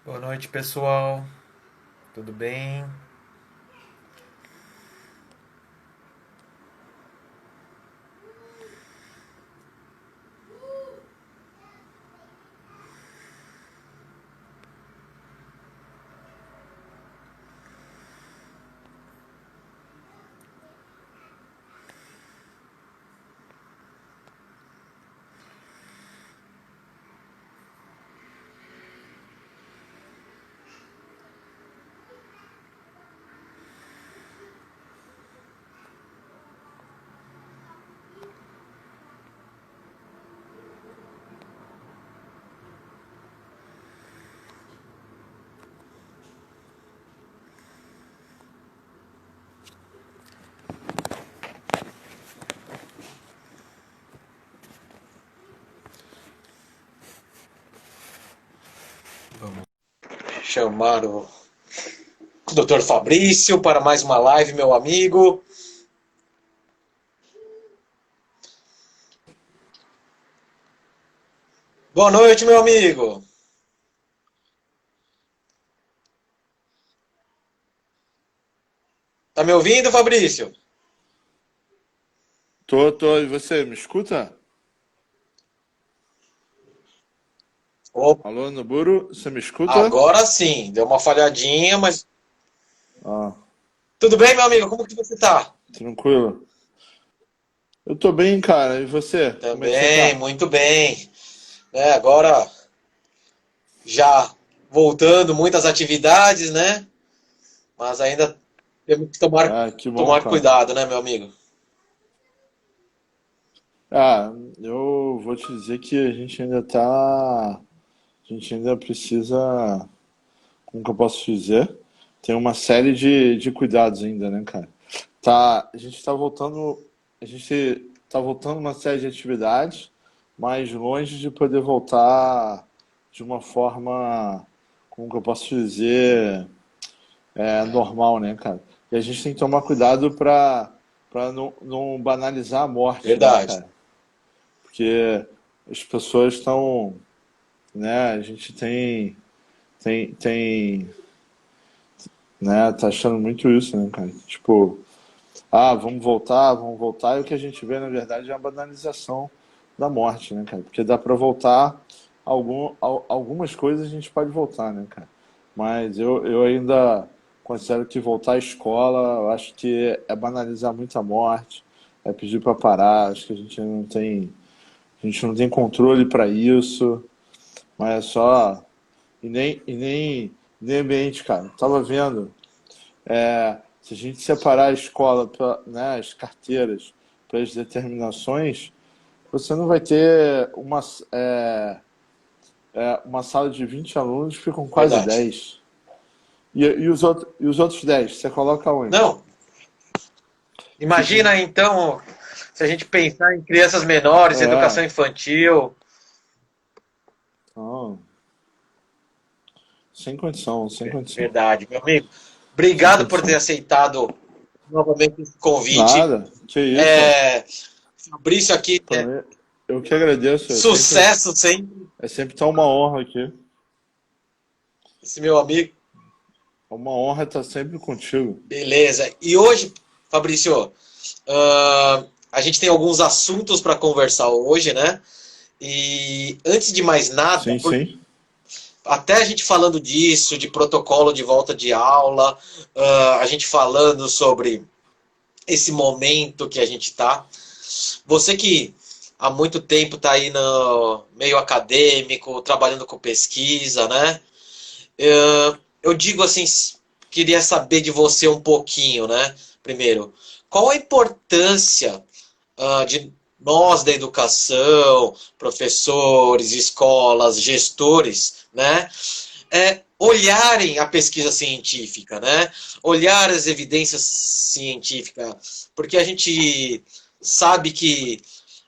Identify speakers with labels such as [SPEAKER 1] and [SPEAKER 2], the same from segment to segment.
[SPEAKER 1] Boa noite, pessoal. Tudo bem? Vamos chamar o Dr. Fabrício para mais uma live, meu amigo. Boa noite, meu amigo. Tá me ouvindo, Fabrício?
[SPEAKER 2] Tô. E você, me escuta?
[SPEAKER 1] Opa,
[SPEAKER 2] Alô, Noburo, você me escuta?
[SPEAKER 1] agora sim. Deu uma falhadinha, mas
[SPEAKER 2] Ah,
[SPEAKER 1] tudo bem, meu amigo? Como que você tá?
[SPEAKER 2] tranquilo. Eu tô bem, cara. E você? Como é que você
[SPEAKER 1] Também,
[SPEAKER 2] tá?
[SPEAKER 1] muito bem. Agora já voltando muitas atividades, né? Mas ainda temos que
[SPEAKER 2] Ah, que bom,
[SPEAKER 1] tomar
[SPEAKER 2] cara.
[SPEAKER 1] cuidado, né, meu amigo?
[SPEAKER 2] Ah, eu vou te dizer que a gente ainda tá. A gente ainda precisa. Como que eu posso dizer? Tem uma série de cuidados ainda, né, cara? Tá, a gente tá voltando. A gente tá voltando uma série de atividades, mas longe de poder voltar de uma forma. Como que eu posso dizer? Normal, né, cara? E a gente tem que tomar cuidado para não banalizar a morte, né,
[SPEAKER 1] Verdade.
[SPEAKER 2] cara? Porque as pessoas estão, né, a gente tem, né, tá achando muito isso, né, cara? Tipo, vamos voltar, e o que a gente vê, na verdade, é a banalização da morte, né, cara? Porque dá para voltar, algumas coisas a gente pode voltar, né, cara? Mas eu ainda considero que voltar à escola, eu acho que é banalizar muito a morte, é pedir para parar, acho que a gente não tem controle para isso, mas é só. Nem ambiente, cara. Tava vendo, se a gente separar a escola, né, as carteiras para as determinações, você não vai ter uma sala de 20 alunos, ficam quase
[SPEAKER 1] Verdade.
[SPEAKER 2] 10. E os outros 10, você coloca onde?
[SPEAKER 1] Não,
[SPEAKER 2] Fica
[SPEAKER 1] imagina
[SPEAKER 2] em,
[SPEAKER 1] então, se a gente pensar em crianças menores, educação
[SPEAKER 2] é,
[SPEAKER 1] infantil.
[SPEAKER 2] não, sem condição, sem condição,
[SPEAKER 1] Verdade, meu amigo.
[SPEAKER 2] sem
[SPEAKER 1] Obrigado por ter
[SPEAKER 2] condição.
[SPEAKER 1] aceitado novamente esse convite.
[SPEAKER 2] Nada, que isso.
[SPEAKER 1] É, Fabrício aqui,
[SPEAKER 2] Pra mim, eu que agradeço,
[SPEAKER 1] sucesso sempre,
[SPEAKER 2] é sempre tão uma honra aqui.
[SPEAKER 1] esse meu amigo.
[SPEAKER 2] É uma honra estar sempre contigo.
[SPEAKER 1] Beleza. E hoje, Fabrício, a gente tem alguns assuntos para conversar hoje, né? E antes de mais nada,
[SPEAKER 2] Sim, sim.
[SPEAKER 1] até a gente falando disso, de protocolo de volta de aula, a gente falando sobre esse momento que a gente está. Você que há muito tempo está aí no meio acadêmico, trabalhando com pesquisa, né? Eu digo assim, queria saber de você um pouquinho, né? Primeiro, qual a importância de nós da educação, professores, escolas, gestores, né? Olharem a pesquisa científica, né? Olhar as evidências científicas, porque a gente sabe que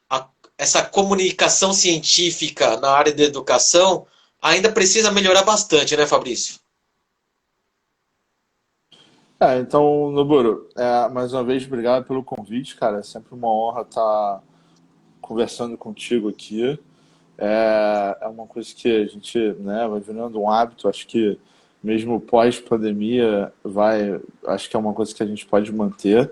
[SPEAKER 1] a, essa comunicação científica na área da educação ainda precisa melhorar bastante, né, Fabrício?
[SPEAKER 2] Então, Noburo, mais uma vez, obrigado pelo convite, cara. É sempre uma honra estar conversando contigo aqui. É uma coisa que a gente, né, vai virando um hábito. Acho que mesmo pós-pandemia acho que é uma coisa que a gente pode manter,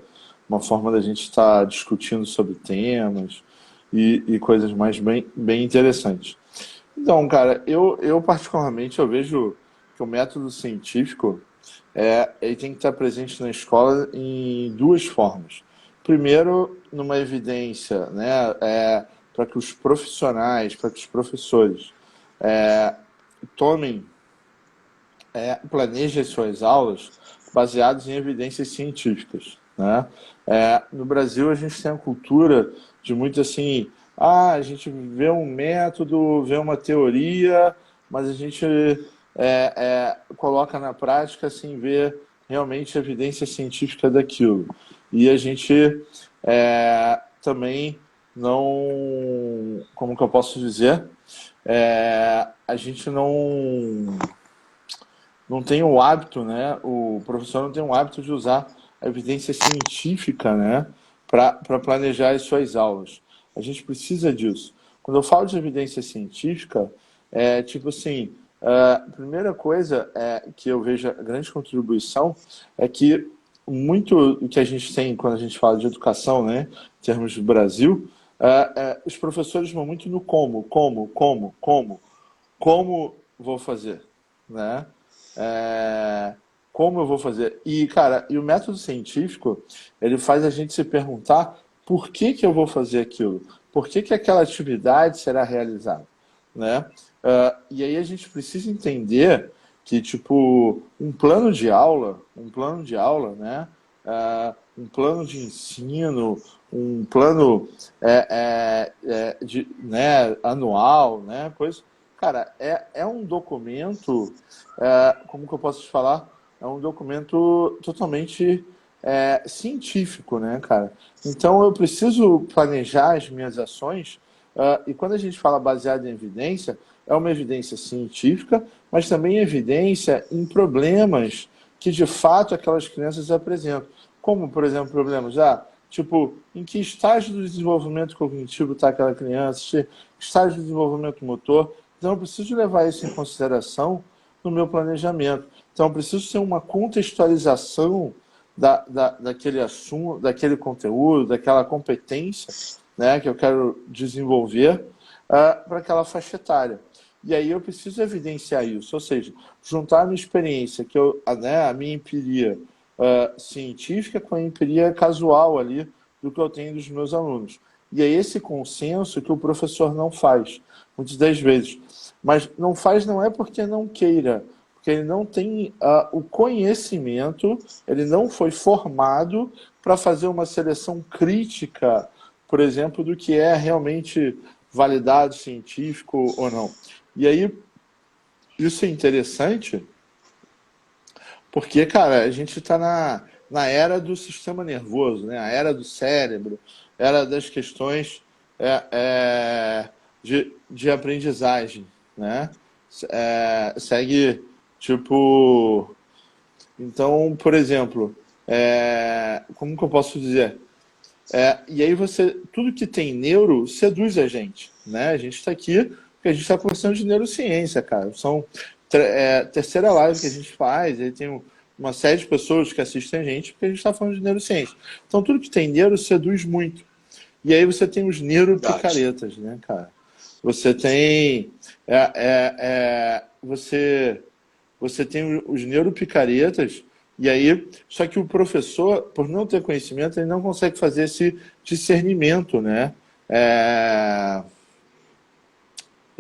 [SPEAKER 2] uma forma da gente estar discutindo sobre temas e coisas mais bem interessantes. Então, cara, eu particularmente eu vejo que o método científico ele tem que estar presente na escola em duas formas. Primeiro, numa evidência, né, para que os profissionais, para que os professores é, tomem, planejem suas aulas baseadas em evidências científicas, né? No Brasil, a gente tem a cultura de muito assim, a gente vê um método, vê uma teoria, mas a gente coloca na prática sem ver realmente a evidência científica daquilo. E a gente também não, como que eu posso dizer, a gente não tem o hábito, né? O professor não tem o hábito de usar a evidência científica, né? Para planejar as suas aulas. A gente precisa disso. Quando eu falo de evidência científica, tipo assim, a primeira coisa que eu vejo a grande contribuição é que muito do que a gente tem quando a gente fala de educação, né? Em termos do Brasil, os professores vão muito no como vou fazer, né? É, como eu vou fazer? E, cara, e o método científico, ele faz a gente se perguntar por que que eu vou fazer aquilo? Por que que aquela atividade será realizada, né? E aí a gente precisa entender que, tipo, um plano de aula, né? Um plano de ensino, um plano né, anual, né? Coisa, cara, é um documento, como que eu posso te falar? É um documento totalmente científico, né, cara? Então eu preciso planejar as minhas ações, e quando a gente fala baseado em evidência, é uma evidência científica, mas também evidência em problemas que de fato aquelas crianças apresentam. Como, por exemplo, problemas, tipo, em que estágio do desenvolvimento cognitivo está aquela criança, estágio do desenvolvimento motor. Então, eu preciso levar isso em consideração no meu planejamento. Então, eu preciso ter uma contextualização daquele assunto, daquele conteúdo, daquela competência, né, que eu quero desenvolver para aquela faixa etária. E aí eu preciso evidenciar isso, ou seja, juntar a minha experiência, né, a minha empiria científica com a empiria casual ali do que eu tenho dos meus alunos. E é esse consenso que o professor não faz, muitas das vezes. Mas não faz não é porque não queira, porque ele não tem o conhecimento, ele não foi formado para fazer uma seleção crítica, por exemplo, do que é realmente validado científico ou não. E aí, isso é interessante, porque, cara, a gente está na era do sistema nervoso, né? A era do cérebro, era das questões de aprendizagem, né? Segue, tipo... Então, por exemplo, como que eu posso dizer? E aí tudo que tem neuro seduz a gente, né? A gente está aqui porque a gente está conversando de neurociência, cara. São terceira live que a gente faz, aí tem uma série de pessoas que assistem a gente porque a gente está falando de neurociência. Então tudo que tem neuro seduz muito. E aí você tem os
[SPEAKER 1] Verdade.
[SPEAKER 2] neuropicaretas, né, cara? Você tem você tem os neuropicaretas, e aí, só que o professor, por não ter conhecimento, ele não consegue fazer esse discernimento, né?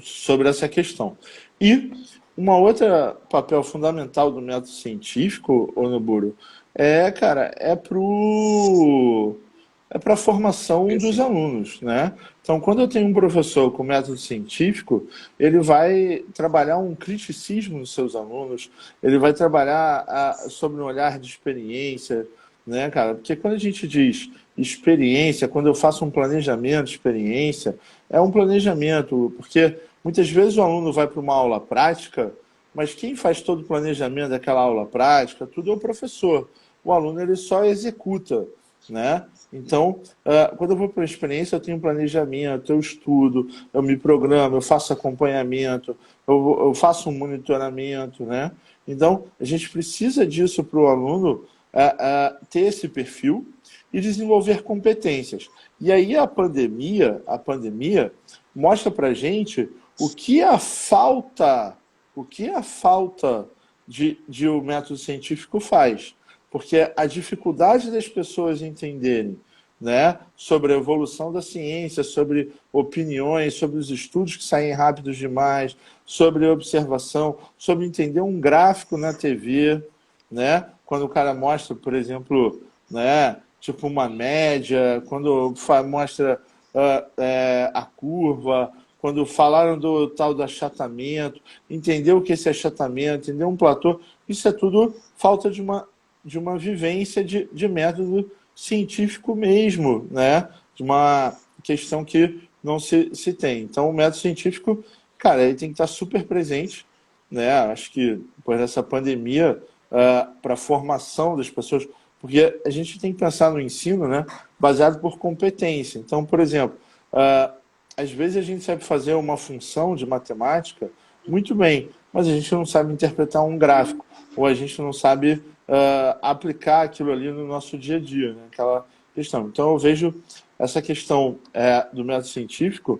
[SPEAKER 2] Sobre essa questão. E uma outra papel fundamental do método científico, Onoburo, cara, para a formação dos
[SPEAKER 1] Perfeito.
[SPEAKER 2] alunos, né? Então, quando eu tenho um professor com método científico, ele vai trabalhar um criticismo nos seus alunos, ele vai trabalhar sobre um olhar de experiência, né, cara? Porque quando a gente diz experiência, quando eu faço um planejamento de experiência, é um planejamento, porque muitas vezes o aluno vai para uma aula prática, mas quem faz todo o planejamento daquela aula prática, tudo é o professor. O aluno ele só executa. né? Então, quando eu vou para a experiência, eu tenho planejamento, eu estudo, eu me programo, eu faço acompanhamento, eu faço um monitoramento, né? Então, a gente precisa disso para o aluno ter esse perfil e desenvolver competências. E aí a pandemia mostra para a gente o que a falta de o método científico faz. Porque a dificuldade das pessoas entenderem, né, sobre a evolução da ciência, sobre opiniões, sobre os estudos que saem rápidos demais, sobre observação, sobre entender um gráfico na TV, né, quando o cara mostra, por exemplo, né, tipo uma média, quando mostra a curva, quando falaram do tal do achatamento, entender o que é esse achatamento, entender um platô, isso é tudo falta de uma vivência de método científico mesmo, né? De uma questão que não se tem. Então, o método científico, cara, ele tem que estar super presente, né? Acho que por essa pandemia, para a formação das pessoas, porque a gente tem que pensar no ensino, né? Baseado por competência. Então, por exemplo, às vezes a gente sabe fazer uma função de matemática muito bem, mas a gente não sabe interpretar um gráfico, ou a gente não sabe aplicar aquilo ali no nosso dia a dia, né? Aquela questão. Então eu vejo essa questão do método científico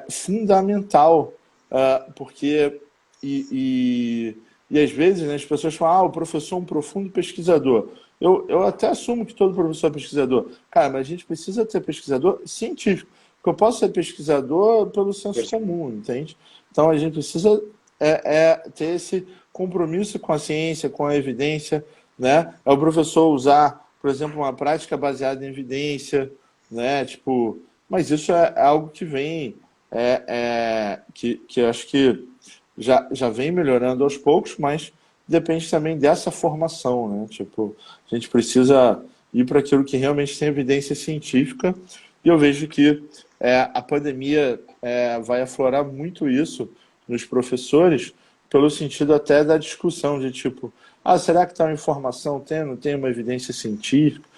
[SPEAKER 2] fundamental, porque e às vezes, né, as pessoas falam, o professor é um profundo pesquisador. Eu até assumo que todo professor é pesquisador. Cara, mas a gente precisa ter pesquisador científico. Porque eu posso ser pesquisador pelo senso comum, entende? Então a gente precisa ter esse compromisso com a ciência, com a evidência, né? É o professor usar, por exemplo, uma prática baseada em evidência, né? Tipo, mas isso é algo que vem, que eu acho que já vem melhorando aos poucos, mas depende também dessa formação, né? Tipo, a gente precisa ir para aquilo que realmente tem evidência científica, e eu vejo que a pandemia vai aflorar muito isso nos professores, pelo sentido até da discussão de tipo, será que tal informação não tem uma evidência científica?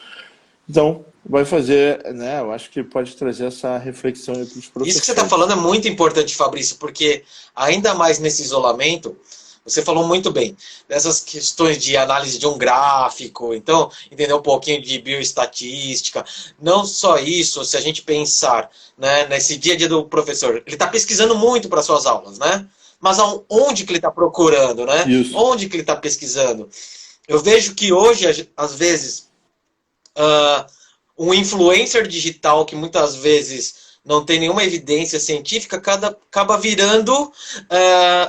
[SPEAKER 2] Então, vai fazer, né? Eu acho que pode trazer essa reflexão entre os
[SPEAKER 1] Isso que você está
[SPEAKER 2] professores.
[SPEAKER 1] falando é muito importante, Fabrício, porque ainda mais nesse isolamento, você falou muito bem dessas questões de análise de um gráfico, então entender um pouquinho de bioestatística. Não só isso, se a gente pensar, né, nesse dia a dia do professor, ele está pesquisando muito para suas aulas, né? Mas onde que ele está procurando, né?
[SPEAKER 2] Isso.
[SPEAKER 1] Onde que ele está pesquisando? Eu vejo que hoje, às vezes, uh, um influencer digital que muitas vezes não tem nenhuma evidência científica acaba virando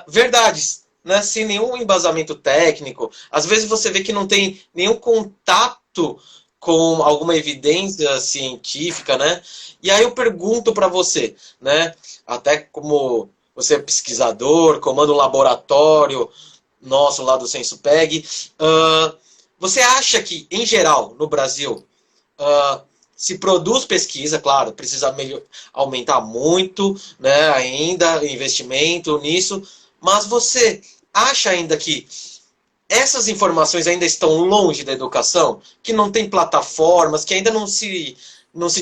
[SPEAKER 1] verdades, né? Sem nenhum embasamento técnico. Às vezes você vê que não tem nenhum contato com alguma evidência científica, né? E aí eu pergunto para você, né? Até como você é pesquisador, comanda um laboratório nosso lá do SensoPeg, você acha que, em geral, no Brasil, se produz pesquisa, claro, precisa aumentar muito, né, ainda investimento nisso, mas você acha ainda que essas informações ainda estão longe da educação, que não tem plataformas, que ainda não se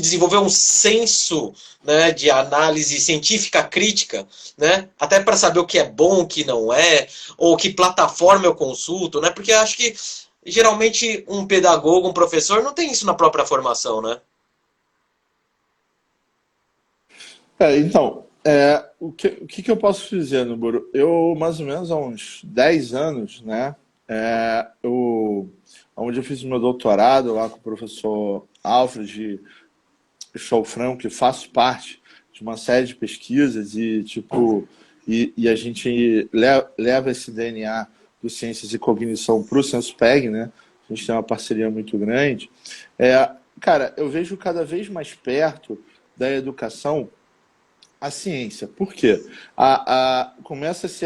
[SPEAKER 1] desenvolveu um senso, né, de análise científica crítica, né, até para saber o que é bom, o que não é, ou que plataforma eu consulto, né, porque eu acho que geralmente um pedagogo, um professor, não tem isso na própria formação, né?
[SPEAKER 2] Então, o que eu posso dizer, Nuburo? Eu, mais ou menos há uns 10 anos, né, onde eu fiz o meu doutorado lá com o professor Alfred Chalfrão, que faço parte de uma série de pesquisas e, tipo, e a gente leva esse DNA do Ciências e Cognição para o SensoPeg, né? A gente tem uma parceria muito grande. Cara, eu vejo cada vez mais perto da educação a ciência. Por quê? Começa-se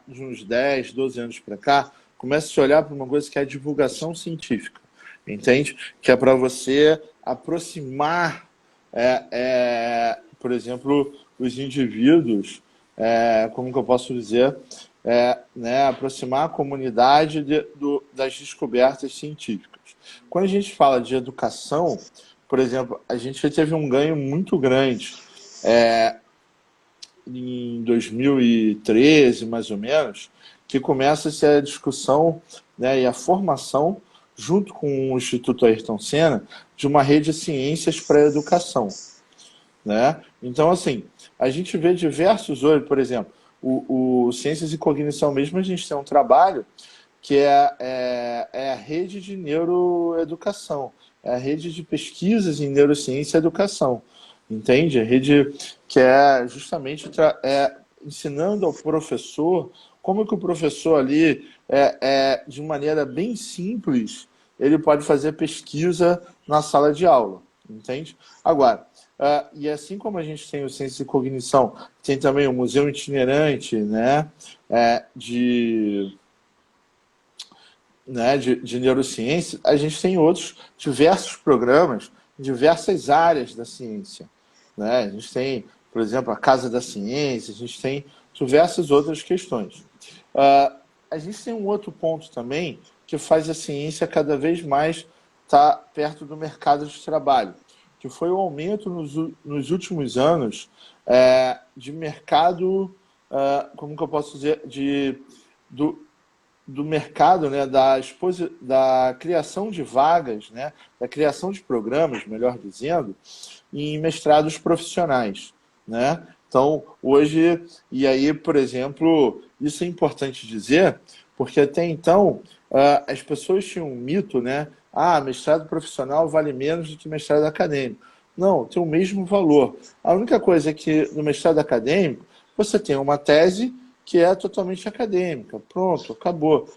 [SPEAKER 2] de uns 10, 12 anos para cá, começa a olhar para uma coisa que é a divulgação científica, entende? Que é para você aproximar, por exemplo, os indivíduos, como que eu posso dizer, né, aproximar a comunidade das descobertas científicas. Quando a gente fala de educação, por exemplo, a gente teve um ganho muito grande em 2013, mais ou menos, que começa-se a discussão, né, e a formação, junto com o Instituto Ayrton Senna, de uma rede de ciências para a educação, né? Então, assim, a gente vê diversos hoje, por exemplo, o Ciências e Cognição mesmo, a gente tem um trabalho que é a rede de neuroeducação, é a rede de pesquisas em neurociência e educação, entende? A rede que é justamente ensinando ao professor como que o professor ali, de maneira bem simples, ele pode fazer pesquisa na sala de aula, entende? Agora, e assim como a gente tem o Ciência e Cognição, tem também o Museu Itinerante, de de neurociência, a gente tem outros diversos programas em diversas áreas da ciência, né? A gente tem, por exemplo, a Casa da Ciência, a gente tem diversas outras questões. A gente tem um outro ponto também que faz a ciência cada vez mais estar perto do mercado de trabalho, que foi o aumento nos últimos anos de mercado, como que eu posso dizer, do, do mercado, né, da criação de vagas, né, da criação de programas, melhor dizendo, em mestrados profissionais, né? Então, hoje, e aí, por exemplo, isso é importante dizer, porque até então as pessoas tinham um mito, né? Ah, mestrado profissional vale menos do que mestrado acadêmico. Não, tem o mesmo valor. A única coisa é que no mestrado acadêmico você tem uma tese que é totalmente acadêmica. Pronto, acabou.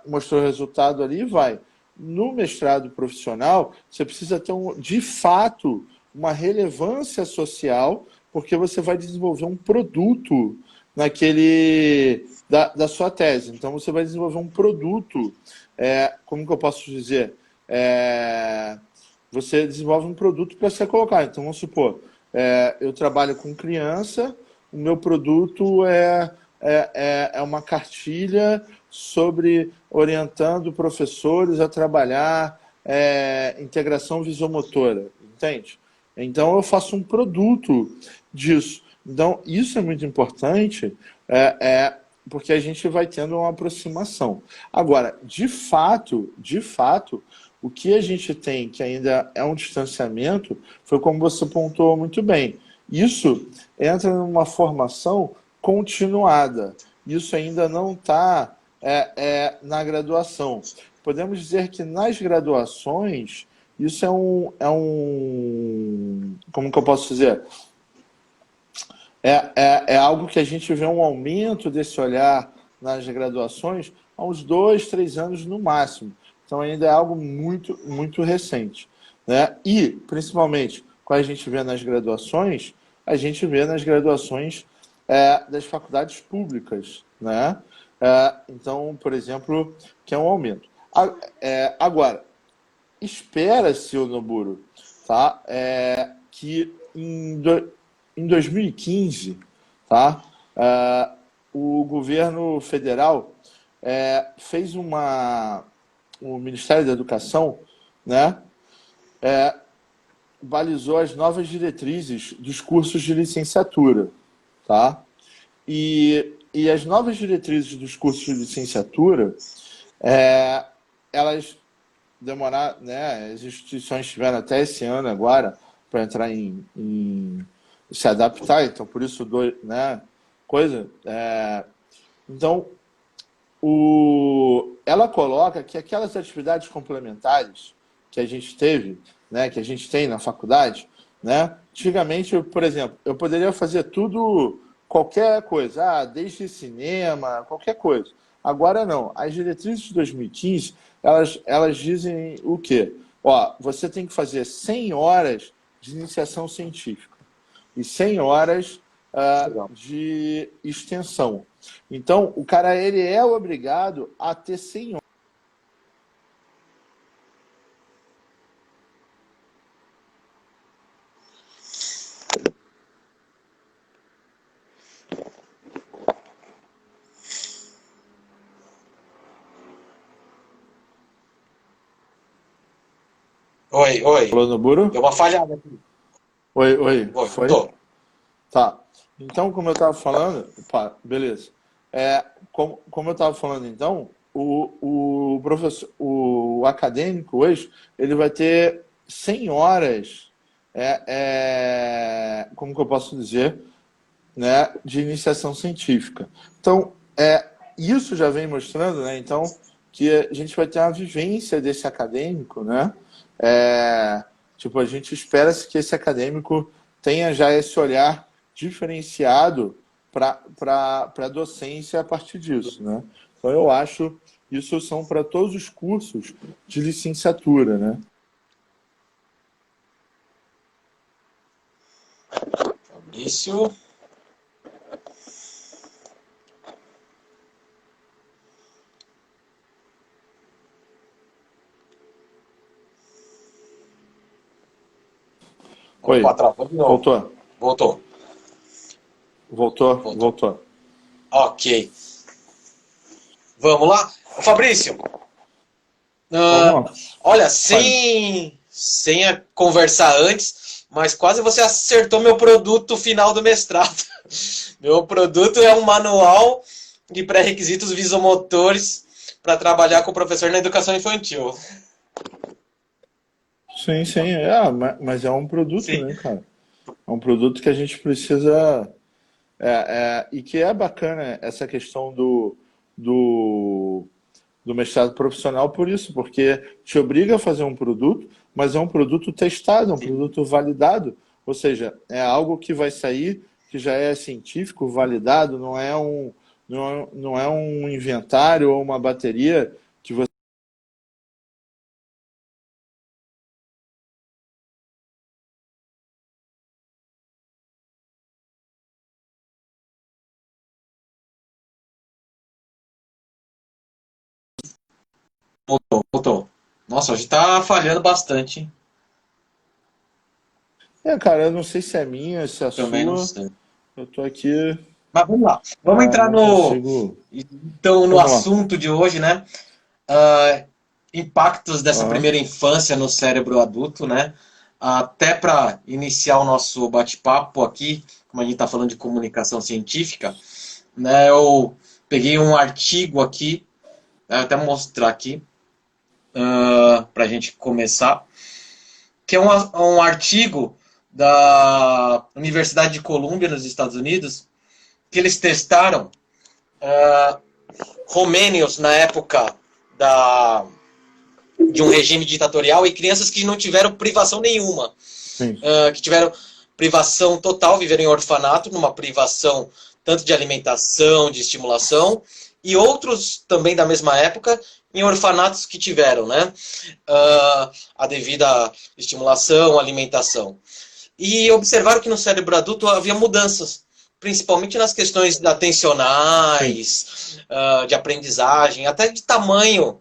[SPEAKER 2] Mostrou o resultado ali e vai. No mestrado profissional, você precisa ter, de fato, uma relevância social, porque você vai desenvolver um produto da sua tese. Então, você vai desenvolver um produto, como que eu posso dizer? Você desenvolve um produto para você colocar. Então, vamos supor, eu trabalho com criança, o meu produto é uma cartilha sobre orientando professores a trabalhar integração visomotora, entende? Então eu faço um produto disso. Então isso é muito importante, porque a gente vai tendo uma aproximação. Agora, de fato, o que a gente tem que ainda é um distanciamento foi como você pontuou muito bem. Isso entra numa formação continuada. Isso ainda não está na graduação. Podemos dizer que nas graduações, isso como que eu posso dizer? É algo que a gente vê um aumento desse olhar nas graduações há uns 2, 3 anos no máximo. Então ainda é algo muito, muito recente, né? E, principalmente, quando a gente vê nas graduações, a gente vê nas graduações das faculdades públicas, né? Então, por exemplo, que é um aumento. Agora, espera-se, o Noburo, tá? Que em 2015, tá? O governo federal fez o Ministério da Educação, né? Balizou as novas diretrizes dos cursos de licenciatura, tá? E as novas diretrizes dos cursos de licenciatura, elas demorar, né? As instituições tiveram até esse ano agora para entrar em se adaptar, então por isso né? Coisa. Então ela coloca que aquelas atividades complementares que a gente teve, né? Que a gente tem na faculdade, né? Antigamente, por exemplo, eu poderia fazer tudo, qualquer coisa, desde cinema, qualquer coisa. Agora não. As diretrizes de 2015, elas dizem o quê? Ó, você tem que fazer 100 horas de iniciação científica e 100 horas
[SPEAKER 1] Legal.
[SPEAKER 2] de extensão. Então, o cara ele é obrigado a ter 100 horas.
[SPEAKER 1] Oi, oi.
[SPEAKER 2] Falou no Buro?
[SPEAKER 1] Deu uma falhada aqui.
[SPEAKER 2] Oi, oi.
[SPEAKER 1] Oi,
[SPEAKER 2] Foi?
[SPEAKER 1] voltou.
[SPEAKER 2] Tá. Então, como eu estava falando, pá, beleza. Como eu estava falando, então, o professor, o acadêmico hoje, ele vai ter 100 horas, como que eu posso dizer, né, de iniciação científica. Então, isso já vem mostrando, né, então, que a gente vai ter uma vivência desse acadêmico, né? É, tipo, a gente espera que esse acadêmico tenha já esse olhar diferenciado para a docência a partir disso, né? Então, eu acho isso são para todos os cursos de licenciatura, né?
[SPEAKER 1] Fabrício. Opa,
[SPEAKER 2] Oi,
[SPEAKER 1] travou de novo.
[SPEAKER 2] voltou,
[SPEAKER 1] Voltou.
[SPEAKER 2] voltou,
[SPEAKER 1] Voltou.
[SPEAKER 2] voltou.
[SPEAKER 1] Ok. Vamos lá. Ô, Fabrício,
[SPEAKER 2] Vamos
[SPEAKER 1] ah,
[SPEAKER 2] lá.
[SPEAKER 1] olha,
[SPEAKER 2] Fale.
[SPEAKER 1] sem conversar antes, mas quase você acertou meu produto final do mestrado. Meu produto é um manual de pré-requisitos visomotores para trabalhar com o professor na educação infantil.
[SPEAKER 2] Sim, sim, mas é um produto,
[SPEAKER 1] Sim.
[SPEAKER 2] né, cara? É um produto que a gente precisa. E que é bacana essa questão do, do mestrado profissional por isso, porque te obriga a fazer um produto, mas é um produto testado, é um
[SPEAKER 1] Sim.
[SPEAKER 2] produto validado. Ou seja, é algo que vai sair, que já é científico, validado, não é um inventário ou uma bateria que você.
[SPEAKER 1] Voltou, voltou. Nossa, hoje tá falhando bastante, hein?
[SPEAKER 2] Cara, eu não sei se é minha, se é a
[SPEAKER 1] Também não
[SPEAKER 2] sua.
[SPEAKER 1] sei.
[SPEAKER 2] Eu tô aqui,
[SPEAKER 1] Mas vamos lá. Vamos entrar
[SPEAKER 2] não
[SPEAKER 1] no,
[SPEAKER 2] consigo.
[SPEAKER 1] então, no
[SPEAKER 2] Vamos lá.
[SPEAKER 1] assunto de hoje, né? Ah, impactos dessa
[SPEAKER 2] Aham.
[SPEAKER 1] primeira infância no cérebro adulto, né? Até para iniciar o nosso bate-papo aqui, como a gente está falando de comunicação científica, né? Eu peguei um artigo aqui, vou até mostrar aqui, para a gente começar, que é um artigo da Universidade de Colômbia, nos Estados Unidos, que eles testaram romênios na época da, de um regime ditatorial e crianças que não tiveram privação nenhuma,
[SPEAKER 2] Sim.
[SPEAKER 1] que tiveram privação total, viveram em orfanato, numa privação tanto de alimentação, de estimulação, e outros também da mesma época em orfanatos que tiveram, né, a devida estimulação, alimentação. E observaram que no cérebro adulto havia mudanças, principalmente nas questões
[SPEAKER 2] Sim.
[SPEAKER 1] atencionais, de aprendizagem, até de tamanho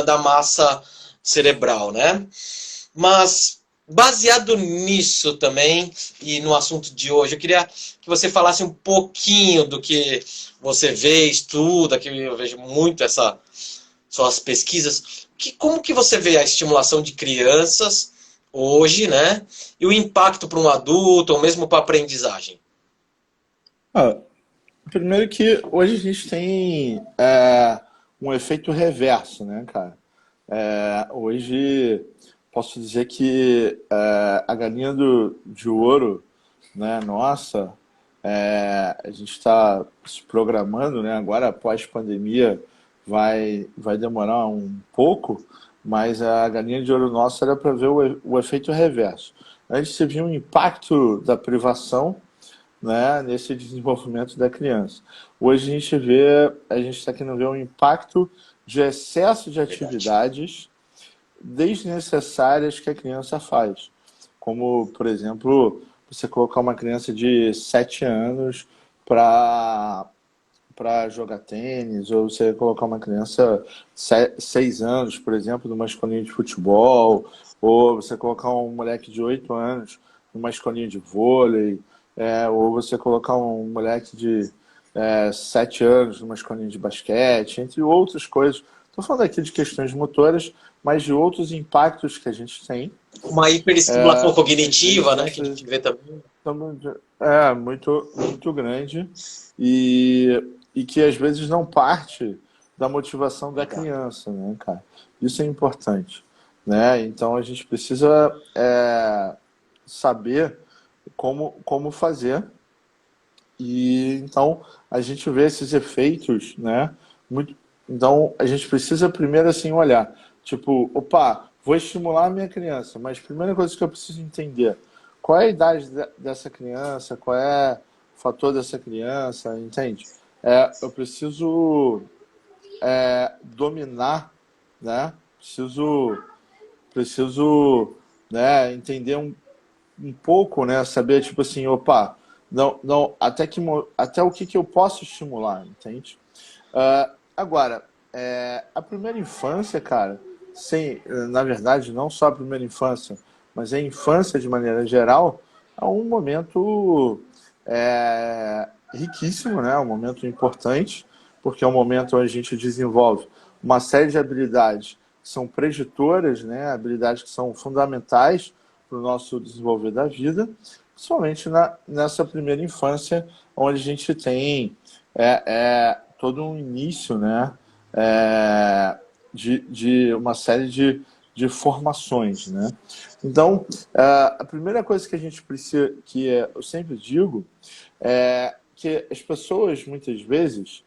[SPEAKER 1] da massa cerebral, né? Mas baseado nisso também e no assunto de hoje, eu queria que você falasse um pouquinho do que você vê, estuda, que eu vejo muito essa suas pesquisas. Como que você vê a estimulação de crianças hoje, né? E o impacto para um adulto ou mesmo para a aprendizagem?
[SPEAKER 2] Ah, primeiro que hoje a gente tem um efeito reverso, né, cara? Hoje posso dizer que a galinha de ouro, né, nossa, a gente está se programando, né? Agora, após pandemia, vai demorar um pouco, mas a galinha de ouro nossa era para ver o efeito reverso. Antes você via um impacto da privação, né, nesse desenvolvimento da criança. Hoje a gente está querendo ver um impacto de excesso de
[SPEAKER 1] Verdade.
[SPEAKER 2] atividades desnecessárias que a criança faz. Como, por exemplo, você colocar uma criança de 7 anos para jogar tênis, ou você colocar uma criança 6 anos, por exemplo, numa escolinha de futebol, ou você colocar um moleque de 8 anos numa escolinha de vôlei, ou você colocar um moleque de 7 anos numa escolinha de basquete, entre outras coisas. Estou falando aqui de questões motoras, mas de outros impactos que a gente tem.
[SPEAKER 1] Uma hiperestimulação
[SPEAKER 2] Muitas vezes
[SPEAKER 1] cognitiva, né? Que a gente vê também.
[SPEAKER 2] muito, muito grande e que às vezes não parte da motivação da
[SPEAKER 1] Legal.
[SPEAKER 2] criança, né, cara? Isso é importante, né? Então a gente precisa saber como fazer e então a gente vê esses efeitos, né? Muito, então a gente precisa primeiro assim olhar, tipo, opa, vou estimular a minha criança, mas a primeira coisa que eu preciso entender, qual é a idade dessa criança, qual é o fator dessa criança, entende? Eu preciso dominar, né? Preciso, né, entender um pouco, né? Saber, tipo assim, opa, não, até o que eu posso estimular, entende? Agora, a primeira infância, cara, na verdade, não só a primeira infância, mas a infância de maneira geral, é um momento riquíssimo, né? Um momento importante, porque é um momento onde a gente desenvolve uma série de habilidades que são preditoras, né? Habilidades que são fundamentais para o nosso desenvolver da vida, principalmente nessa primeira infância, onde a gente tem todo um início, né, de uma série de formações, né? Então, a primeira coisa que a gente precisa, eu sempre digo, é que as pessoas, muitas vezes,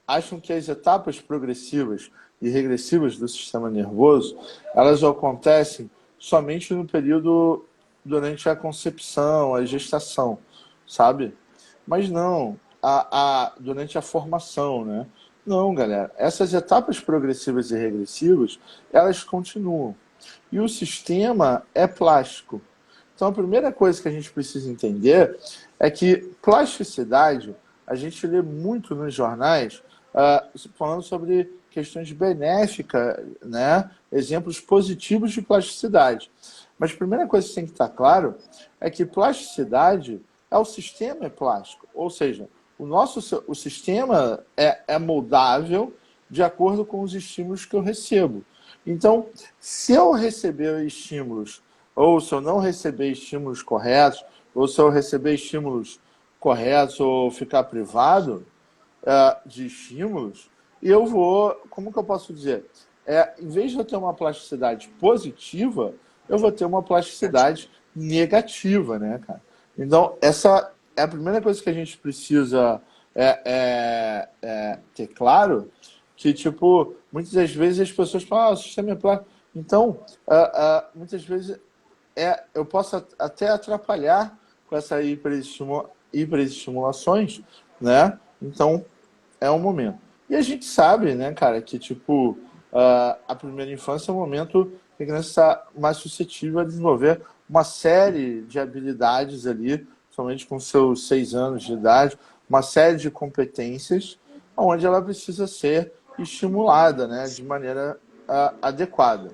[SPEAKER 2] acham que as etapas progressivas e regressivas do sistema nervoso, elas acontecem somente no período durante a concepção, a gestação, sabe? Mas não, durante a formação, né? Não, galera. Essas etapas progressivas e regressivas, elas continuam. E o sistema é plástico. Então, a primeira coisa que a gente precisa entender é que plasticidade, a gente lê muito nos jornais falando sobre questões benéficas, né? Exemplos positivos de plasticidade. Mas a primeira coisa que tem que estar claro é que plasticidade o sistema é plástico, ou seja, o sistema é moldável de acordo com os estímulos que eu recebo. Então, se eu receber estímulos, ou se eu não receber estímulos corretos, ou se eu receber estímulos corretos ou ficar privado de estímulos, eu vou, como que eu posso dizer? Em vez de eu ter uma plasticidade positiva, eu vou ter uma plasticidade negativa, né, cara? Então, essa é a primeira coisa que a gente precisa ter claro, que, tipo, muitas das vezes as pessoas falam, o sistema é plástico. Então, muitas vezes eu posso até atrapalhar com essa hiperestimulações, né? Então, é um momento. E a gente sabe, né, cara, que, tipo, a primeira infância é um momento que a criança está mais suscetível a desenvolver uma série de habilidades ali, somente com seus 6 anos de idade, uma série de competências, onde ela precisa ser estimulada, né, de maneira adequada.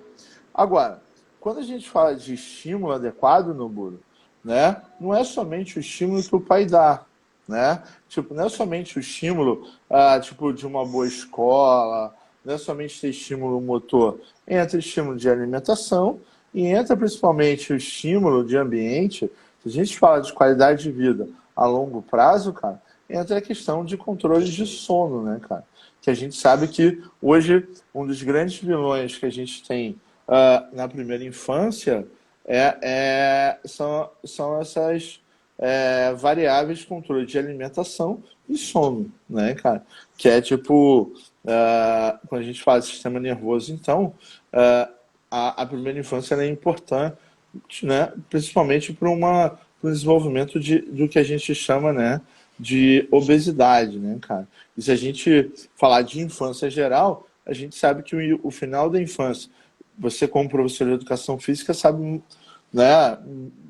[SPEAKER 2] Agora, quando a gente fala de estímulo adequado no Buro, né, não é somente o estímulo que o pai dá, né? Tipo, não é somente o estímulo tipo, de uma boa escola, não é somente ter estímulo motor. Entra estímulo de alimentação e entra principalmente o estímulo de ambiente. Se a gente fala de qualidade de vida a longo prazo, cara, entra a questão de controle de sono, né, cara? Que a gente sabe que hoje um dos grandes vilões que a gente tem na primeira infância são essas variáveis de controle de alimentação e sono, né, cara? Que é tipo, quando a gente fala de sistema nervoso, então, a primeira infância é importante, né, principalmente para o desenvolvimento do que a gente chama, né, de obesidade, né, cara? E se a gente falar de infância geral, a gente sabe que o final da infância, você como professor de educação física sabe, né,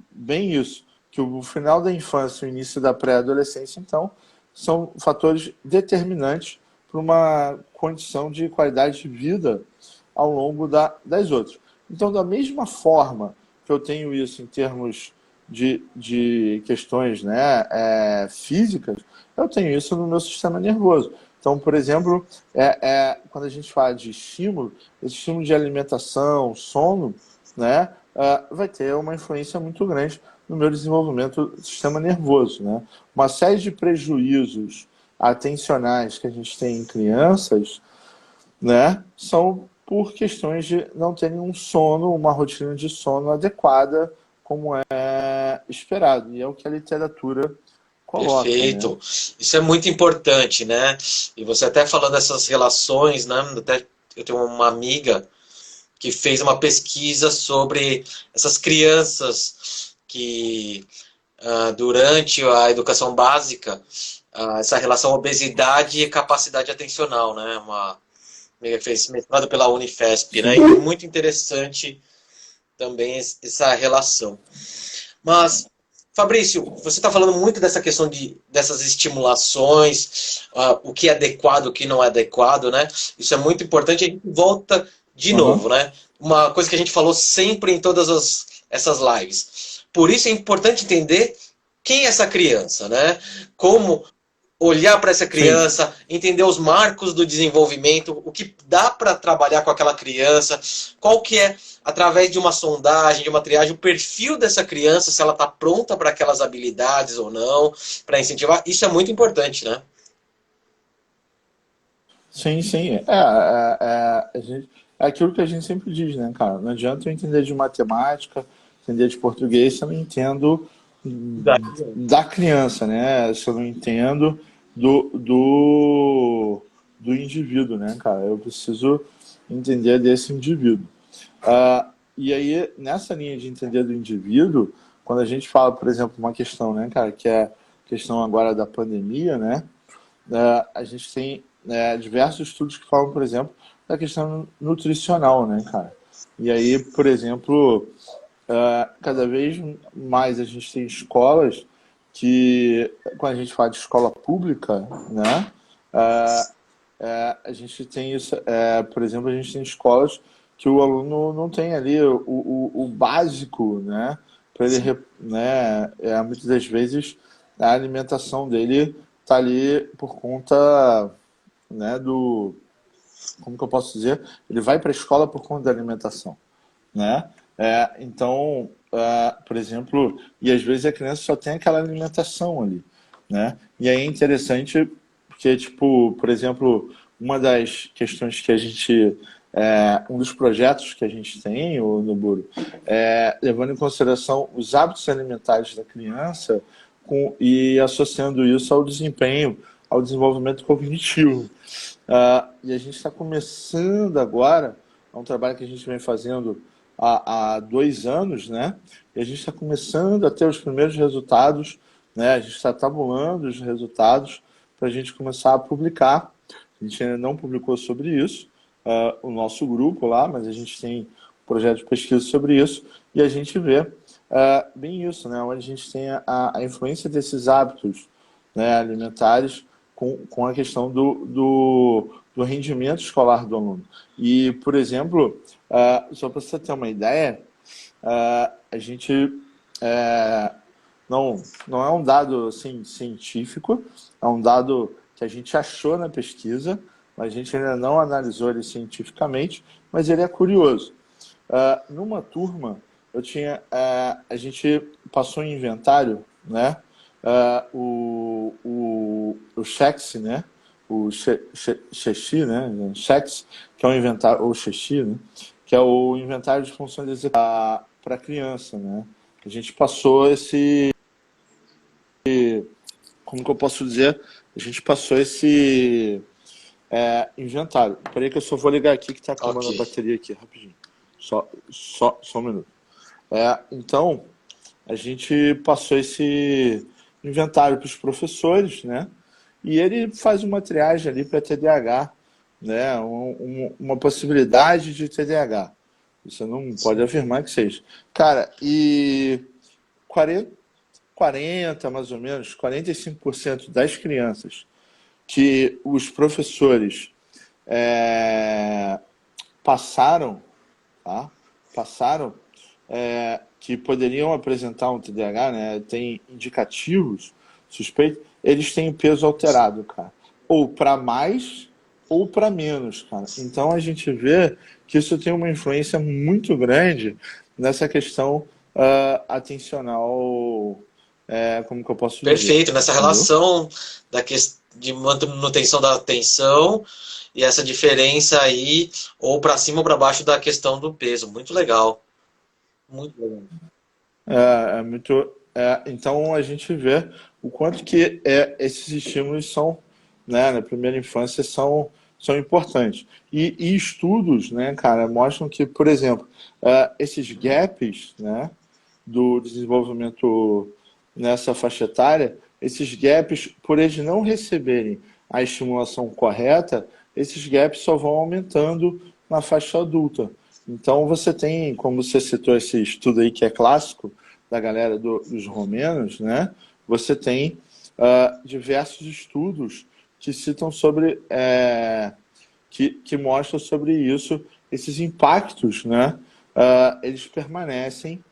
[SPEAKER 2] bem isso, que o final da infância e o início da pré-adolescência, então, são fatores determinantes para uma condição de qualidade de vida ao longo das outras. Então, da mesma forma que eu tenho isso em termos de questões, né, físicas, eu tenho isso no meu sistema nervoso. Então, por exemplo, quando a gente fala de estímulo, esse estímulo de alimentação, sono, né, vai ter uma influência muito grande no meu desenvolvimento do sistema nervoso, né? Uma série de prejuízos atencionais que a gente tem em crianças, né, são por questões de não terem um sono, uma rotina de sono adequada, como é esperado. E é o que a literatura coloca, né?
[SPEAKER 1] Perfeito. Isso é muito importante, né? E você até falando dessas relações, né? Até eu tenho uma amiga que fez uma pesquisa sobre essas crianças que durante a educação básica, essa relação obesidade e capacidade atencional, né? Uma amiga que fez mestrado pela Unifesp, né? E muito interessante também essa relação. Mas, Fabrício, você está falando muito dessa questão dessas estimulações, o que é adequado, o que não é adequado, né? Isso é muito importante. A gente volta de novo,
[SPEAKER 2] Uhum.
[SPEAKER 1] né? Uma coisa que a gente falou sempre em todas essas lives. Por isso é importante entender quem é essa criança, né? Como olhar para essa
[SPEAKER 2] Sim,
[SPEAKER 1] criança, entender os marcos do desenvolvimento, o que dá para trabalhar com aquela criança, qual que é, através de uma sondagem, de uma triagem, o perfil dessa criança, se ela está pronta para aquelas habilidades ou não, para incentivar. Isso é muito importante, né?
[SPEAKER 2] sim, sim. É aquilo que a gente sempre diz, né, cara? Não adianta eu entender de matemática, entender de português, se eu não entendo
[SPEAKER 1] Da criança.
[SPEAKER 2] da criança, né? Se eu não entendo do indivíduo, né, cara? Eu preciso entender desse indivíduo. E aí, nessa linha de entender do indivíduo, quando a gente fala, por exemplo, uma questão, né, cara, que é a questão agora da pandemia, né? A gente tem diversos estudos que falam, por exemplo, da questão nutricional, né, cara? E aí, por exemplo, cada vez mais a gente tem escolas que, quando a gente fala de escola pública, né, uh, a gente tem isso, por exemplo, a gente tem escolas que o aluno não tem ali o básico, né, para ele, né, muitas das vezes a alimentação dele está ali por conta, né, como que eu posso dizer, ele vai para a escola por conta da alimentação, né? Então, por exemplo, e às vezes a criança só tem aquela alimentação ali, né? E aí é interessante porque, tipo, por exemplo, uma das questões que a gente, um dos projetos que a gente tem, o Noburo, levando em consideração os hábitos alimentares da criança e associando isso ao desempenho, ao desenvolvimento cognitivo. E a gente está começando agora, é um trabalho que a gente vem fazendo há 2 anos, né? E a gente está começando a ter os primeiros resultados, né? A gente está tabulando os resultados para a gente começar a publicar. A gente ainda não publicou sobre isso, o nosso grupo lá, mas a gente tem um projeto de pesquisa sobre isso e a gente vê bem isso, né? Onde a gente tem a influência desses hábitos, né, alimentares com a questão do rendimento escolar do aluno. E, por exemplo, só para você ter uma ideia, a gente não é um dado assim, científico, é um dado que a gente achou na pesquisa, mas a gente ainda não analisou ele cientificamente, mas ele é curioso. Numa turma, a gente passou em inventário, né? O Chex, né? O Xexi, né? Chex, que é o inventário, ou Xexi, né? Que é o inventário de funções executivas para criança, né? A gente passou como que eu posso dizer? A gente passou esse inventário. Peraí que eu só vou ligar aqui que tá
[SPEAKER 1] Ok.
[SPEAKER 2] acabando a bateria aqui, rapidinho. Só um minuto. Então, a gente passou esse inventário para os professores, né? E ele faz uma triagem ali para TDAH, né? Uma possibilidade de TDAH. Você não pode afirmar que seja. Cara, e 40, 40 mais ou menos, 45% das crianças que os professores é, passaram, tá? Passaram que poderiam apresentar um TDAH, né? Tem indicativos suspeitos, eles têm peso alterado, cara. ou para mais ou para menos, cara. Então a gente vê que isso tem uma influência muito grande nessa questão atencional, como que eu posso dizer,
[SPEAKER 1] Perfeito, nessa
[SPEAKER 2] entendeu?
[SPEAKER 1] relação de manutenção da atenção e essa diferença aí, ou para cima ou para baixo da questão do peso. Muito legal. Muito legal.
[SPEAKER 2] É muito. Então a gente vê o quanto que esses estímulos são, né, na primeira infância são importantes. E estudos, né, cara, mostram que, por exemplo, esses gaps, né, do desenvolvimento nessa faixa etária, esses gaps, por eles não receberem a estimulação correta, esses gaps só vão aumentando na faixa adulta. Então você tem, como você citou esse estudo aí que é clássico, da galera dos romenos, né? Você tem diversos estudos que citam sobre, que mostram sobre isso, esses impactos, né? Eles permanecem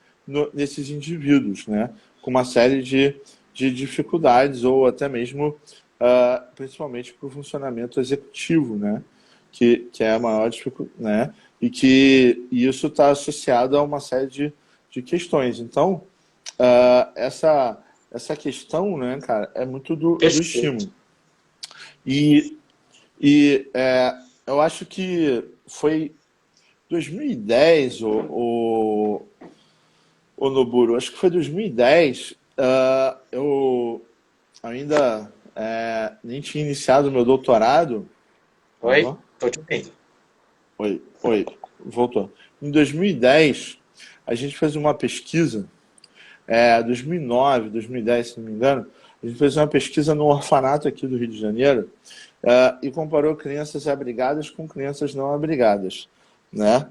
[SPEAKER 2] nesses indivíduos, né? Com uma série de dificuldades ou até mesmo, principalmente para o funcionamento executivo, né? Que é a maior dificuldade, né? E isso está associado a uma série de questões. Então, essa questão, né, cara, é muito do
[SPEAKER 1] Perfeito.
[SPEAKER 2] estímulo. E, e eu acho que foi 2010, o Noburo, acho que foi 2010, eu ainda nem tinha iniciado o meu doutorado.
[SPEAKER 1] Oi?
[SPEAKER 2] Alô?
[SPEAKER 1] Tô te ouvindo.
[SPEAKER 2] Oi, voltou. Em 2010, a gente fez uma pesquisa, 2009, 2010, se não me engano, a gente fez uma pesquisa no orfanato aqui do Rio de Janeiro, e comparou crianças abrigadas com crianças não abrigadas, né?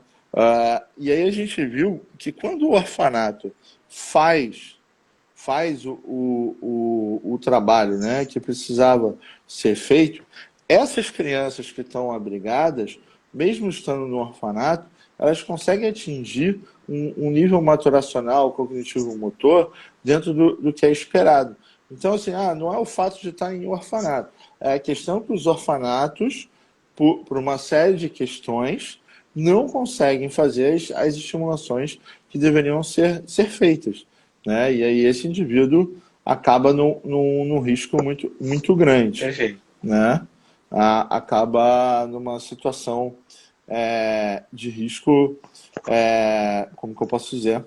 [SPEAKER 2] E aí a gente viu que quando o orfanato faz o trabalho, né, que precisava ser feito, essas crianças que estão abrigadas, mesmo estando no orfanato, elas conseguem atingir um nível maturacional, cognitivo, motor, dentro do que é esperado. Então, assim, não é o fato de estar em orfanato, é a questão que os orfanatos, por uma série de questões, não conseguem fazer as estimulações que deveriam ser feitas, né? E aí esse indivíduo acaba num risco muito grande,
[SPEAKER 1] Perfeito.
[SPEAKER 2] né? Acaba numa situação de risco, como que eu posso dizer?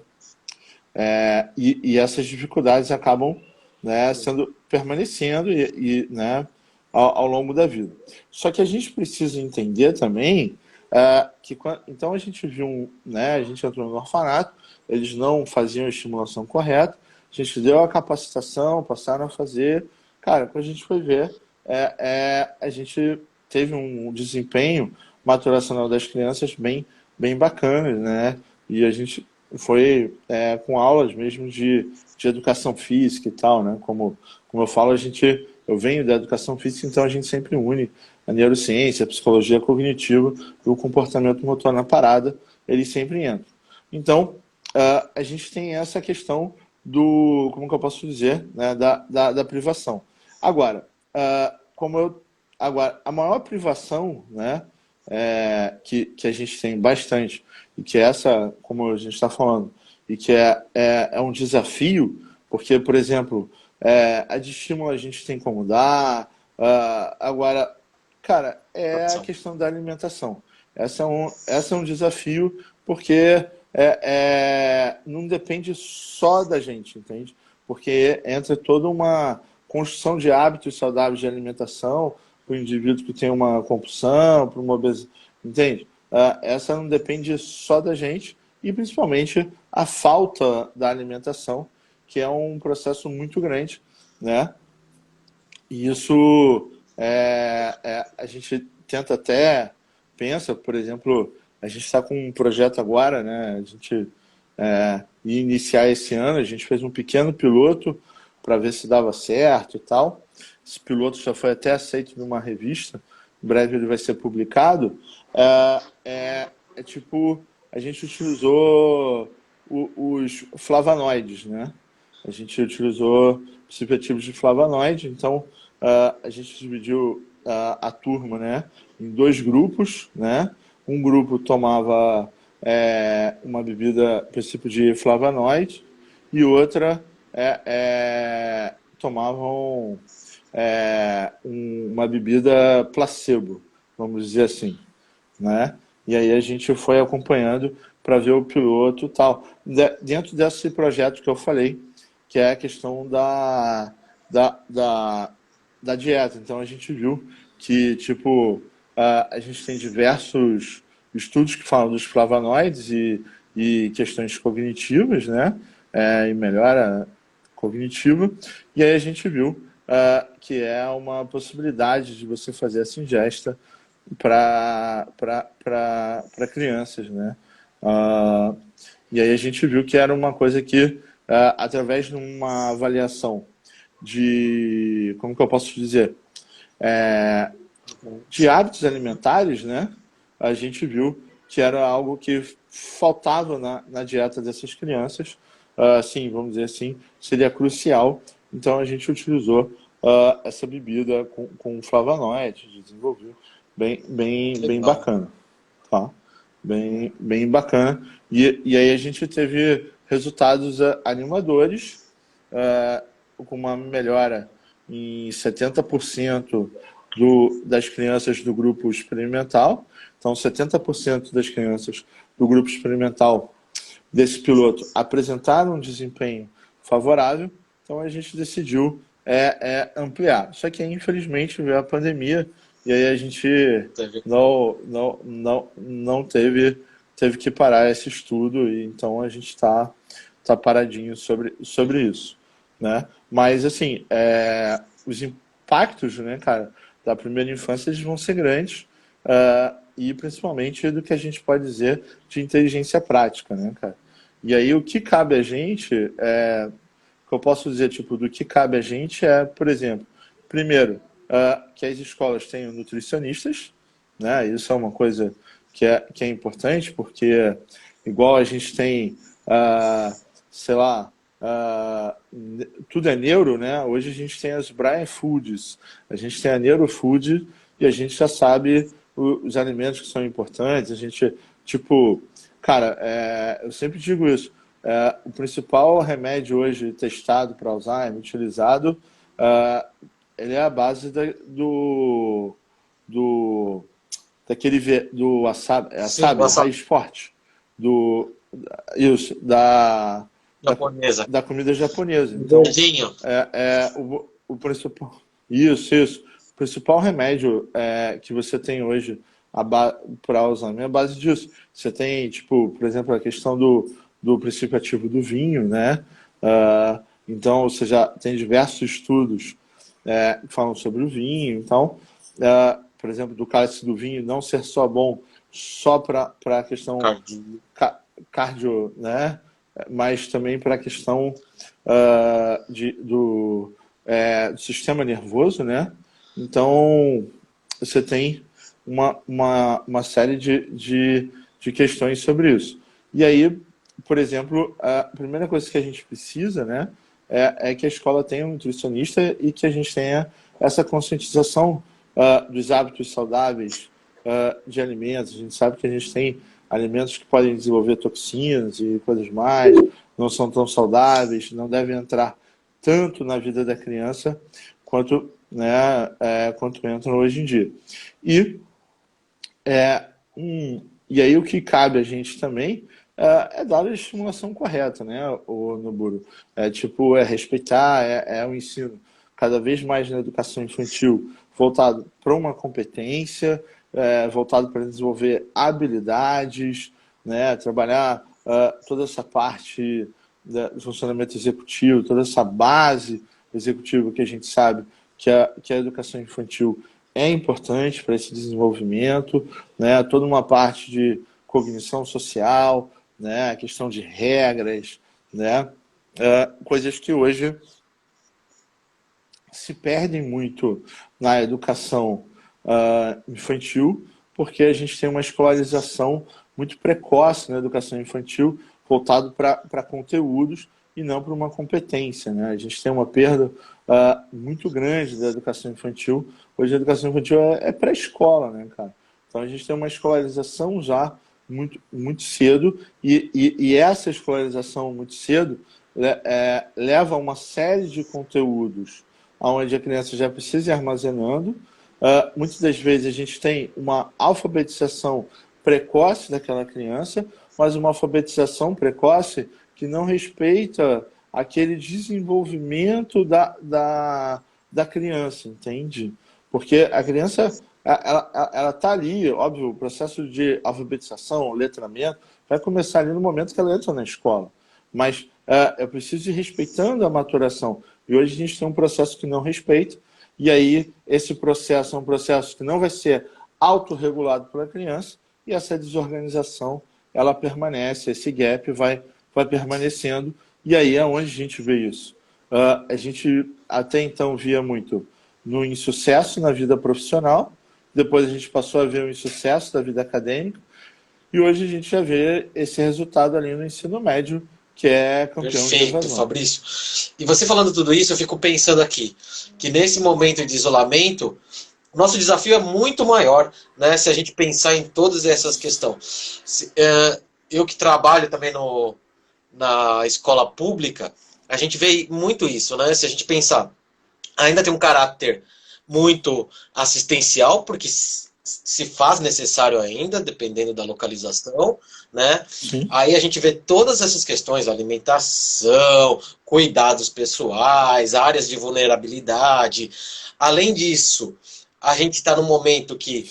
[SPEAKER 2] E essas dificuldades acabam, né, sendo permanecendo né, ao longo da vida. Só que a gente precisa entender também que então a gente viu, né, a gente entrou no orfanato, eles não faziam a estimulação correta, a gente deu a capacitação, passaram a fazer. Cara, quando a gente foi ver, a gente teve um desempenho maturacional das crianças bem bacanas, né? E a gente foi com aulas mesmo de educação física e tal, né? Como eu falo, eu venho da educação física, então a gente sempre une a neurociência, a psicologia cognitiva e o comportamento motor na parada, eles sempre entram. Então, a gente tem essa questão como que eu posso dizer, né, da privação. Agora, agora, a maior privação, né, que a gente tem bastante, e que essa, como a gente está falando, e que é um desafio, porque, por exemplo, a de estímulo a gente tem como dar, agora, cara, é a questão da alimentação. Essa é um desafio, porque não depende só da gente, entende? Porque entra toda uma construção de hábitos saudáveis de alimentação para o indivíduo que tem uma compulsão, para uma obesidade, entende? Essa não depende só da gente e principalmente a falta da alimentação, que é um processo muito grande, né? E isso a gente tenta até, pensa, por exemplo, a gente está com um projeto agora, né? A gente ia iniciar esse ano, a gente fez um pequeno piloto para ver se dava certo e tal. Esse piloto já foi até aceito numa revista, em breve ele vai ser publicado. Tipo, a gente utilizou os flavonoides, né? A gente utilizou princípio ativos de flavonoide, então a gente dividiu a turma, né, em dois grupos, né? Um grupo tomava uma bebida a princípio de flavonoide e outra tomavam uma bebida placebo, vamos dizer assim, né? E aí a gente foi acompanhando para ver o piloto e tal. Dentro desse projeto que eu falei, que é a questão da, da, da dieta. Então a gente viu que, tipo, a gente tem diversos estudos que falam dos flavonoides e questões cognitivas, né? E melhora cognitiva. E aí a gente viu que é uma possibilidade de você fazer essa ingesta para crianças, né? Uh, e aí a gente viu que era uma coisa que, através de uma avaliação de, como que eu posso dizer, é, de hábitos alimentares, né? A gente viu que era algo que faltava na dieta dessas crianças. Assim, vamos dizer assim, seria crucial. Então a gente utilizou essa bebida com flavonoides, desenvolveu bem
[SPEAKER 1] Legal.
[SPEAKER 2] bacana, tá? Bem bacana. E aí a gente teve resultados animadores, com uma melhora em 70% das crianças do grupo experimental. Então, 70% das crianças do grupo experimental desse piloto apresentaram um desempenho favorável. Então, a gente decidiu ampliar. Só que, infelizmente, veio a pandemia e aí a gente
[SPEAKER 1] Teve.
[SPEAKER 2] não teve que parar esse estudo, e então a gente tá paradinho sobre isso, né? Mas, assim, os impactos, né, cara, da primeira infância, eles vão ser grandes, e principalmente do que a gente pode dizer de inteligência prática, né, cara? E aí o que cabe a gente, o que eu posso dizer, tipo, do que cabe a gente por exemplo, primeiro, que as escolas tenham nutricionistas, né? Isso é uma coisa que é importante, porque igual a gente tem, sei lá, tudo é neuro, né? Hoje a gente tem as Brain Foods, a gente tem a Neurofood e a gente já sabe os alimentos que são importantes. A gente, tipo, cara, eu sempre digo isso. O principal remédio hoje testado para Alzheimer, utilizado, ele é a base do daquele do
[SPEAKER 1] Sim,
[SPEAKER 2] wasabi,
[SPEAKER 1] nossa
[SPEAKER 2] raiz forte, do isso,
[SPEAKER 1] japonesa.
[SPEAKER 2] da comida japonesa. Então,
[SPEAKER 1] Verdinho.
[SPEAKER 2] o principal. Isso. O principal remédio que você tem hoje para Alzheimer é a base disso. Você tem, tipo, por exemplo, a questão do princípio ativo do vinho, né? Então, você já tem diversos estudos que falam sobre o vinho. Então, por exemplo, do cálice do vinho não ser só bom só para a questão
[SPEAKER 1] Cardio.
[SPEAKER 2] cardio, né? Mas também para a questão do sistema nervoso, né? Então, você tem uma série de questões sobre isso. E aí, por exemplo, a primeira coisa que a gente precisa, né, que a escola tenha um nutricionista e que a gente tenha essa conscientização dos hábitos saudáveis de alimentos. A gente sabe que a gente tem alimentos que podem desenvolver toxinas e coisas mais, não são tão saudáveis, não devem entrar tanto na vida da criança quanto, né, quanto entram hoje em dia. E, é, e aí o que cabe a gente também dar a estimulação correta, né, o Noburo? Tipo, respeitar, o ensino cada vez mais na educação infantil voltado para uma competência, voltado para desenvolver habilidades, né, trabalhar toda essa parte do funcionamento executivo, toda essa base executiva que a gente sabe que a educação infantil é importante para esse desenvolvimento, né, toda uma parte de cognição social, né, a questão de regras, né, coisas que hoje se perdem muito na educação infantil, porque a gente tem uma escolarização muito precoce na educação infantil, voltado para conteúdos e não para uma competência, né? A gente tem uma perda muito grande da educação infantil. Hoje a educação infantil é pré-escola, né, cara? Então a gente tem uma escolarização já muito cedo, e essa escolarização muito cedo leva a uma série de conteúdos onde a criança já precisa ir armazenando. Muitas das vezes a gente tem uma alfabetização precoce daquela criança, mas uma alfabetização precoce que não respeita aquele desenvolvimento da criança, entende? Porque a criança, ela tá ali, óbvio, o processo de alfabetização, letramento, vai começar ali no momento que ela entra na escola. Mas eu preciso ir respeitando a maturação. E hoje a gente tem um processo que não respeita, e aí esse processo é um processo que não vai ser autorregulado pela criança, e essa desorganização, ela permanece, esse gap vai permanecendo, e aí é onde a gente vê isso. A gente até então via muito no insucesso na vida profissional, depois a gente passou a ver o insucesso da vida acadêmica, e hoje a gente já vê esse resultado ali no ensino médio, que é campeão de
[SPEAKER 1] Perfeito,
[SPEAKER 2] evasão.
[SPEAKER 1] Fabrício. E você falando tudo isso, eu fico pensando aqui, que nesse momento de isolamento, o nosso desafio é muito maior, né? Se a gente pensar em todas essas questões. Eu que trabalho também na escola pública, a gente vê muito isso, né? Se a gente pensar, ainda tem um caráter muito assistencial, porque se faz necessário ainda, dependendo da localização, né?
[SPEAKER 2] Sim.
[SPEAKER 1] Aí a gente vê todas essas questões, alimentação, cuidados pessoais, áreas de vulnerabilidade. Além disso, a gente está num momento que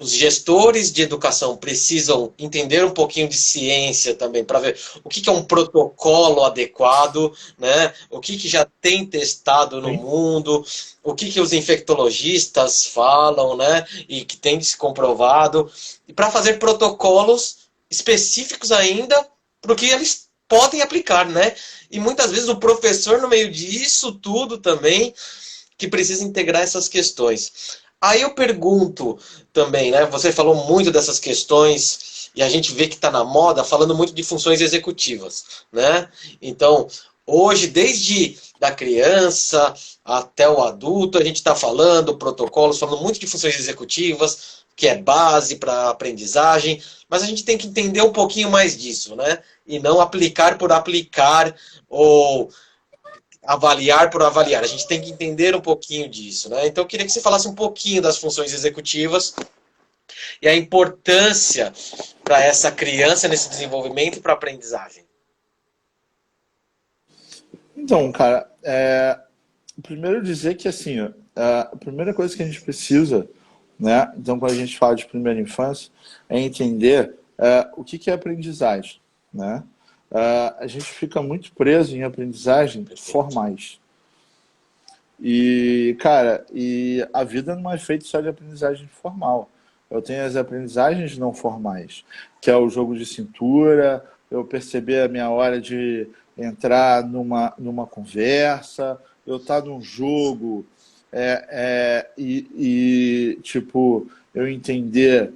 [SPEAKER 1] os gestores de educação precisam entender um pouquinho de ciência também, para ver o que é um protocolo adequado, né? O que já tem testado no
[SPEAKER 2] Sim.
[SPEAKER 1] mundo, o que os infectologistas falam, né? E que tem se comprovado, e para fazer protocolos específicos ainda para o que eles podem aplicar, né? E muitas vezes o professor, no meio disso tudo também, que precisa integrar essas questões. Aí eu pergunto também, né? Você falou muito dessas questões e a gente vê que está na moda falando muito de funções executivas, né? Então, hoje, desde da criança até o adulto, a gente está falando protocolos, falando muito de funções executivas, que é base para aprendizagem, mas a gente tem que entender um pouquinho mais disso, né? E não aplicar por aplicar ou avaliar por avaliar. A gente tem que entender um pouquinho disso, né? Então eu queria que você falasse um pouquinho das funções executivas e a importância para essa criança nesse desenvolvimento e para a aprendizagem.
[SPEAKER 2] Então, cara, primeiro dizer que assim, ó, a primeira coisa que a gente precisa, né? Então, quando a gente fala de primeira infância, é entender o que é aprendizagem, né? A gente fica muito preso em aprendizagem
[SPEAKER 1] Perfeito.
[SPEAKER 2] formais. E, cara, a vida não é feita só de aprendizagem formal. Eu tenho as aprendizagens não formais, que é o jogo de cintura, eu perceber a minha hora de entrar numa conversa, eu estar num jogo, tipo, eu entender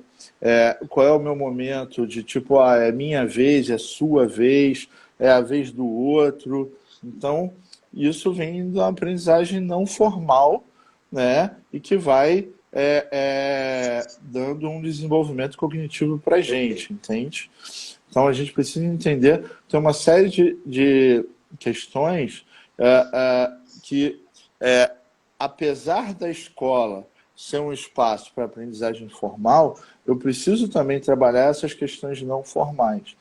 [SPEAKER 2] qual é o meu momento de, tipo, é minha vez, é sua vez, é a vez do outro. Então, isso vem da aprendizagem não formal, né? E que vai dando um desenvolvimento cognitivo para a gente, entende? Então a gente precisa entender, tem uma série de questões que, apesar da escola ser um espaço para aprendizagem formal, eu preciso também trabalhar essas questões não formais.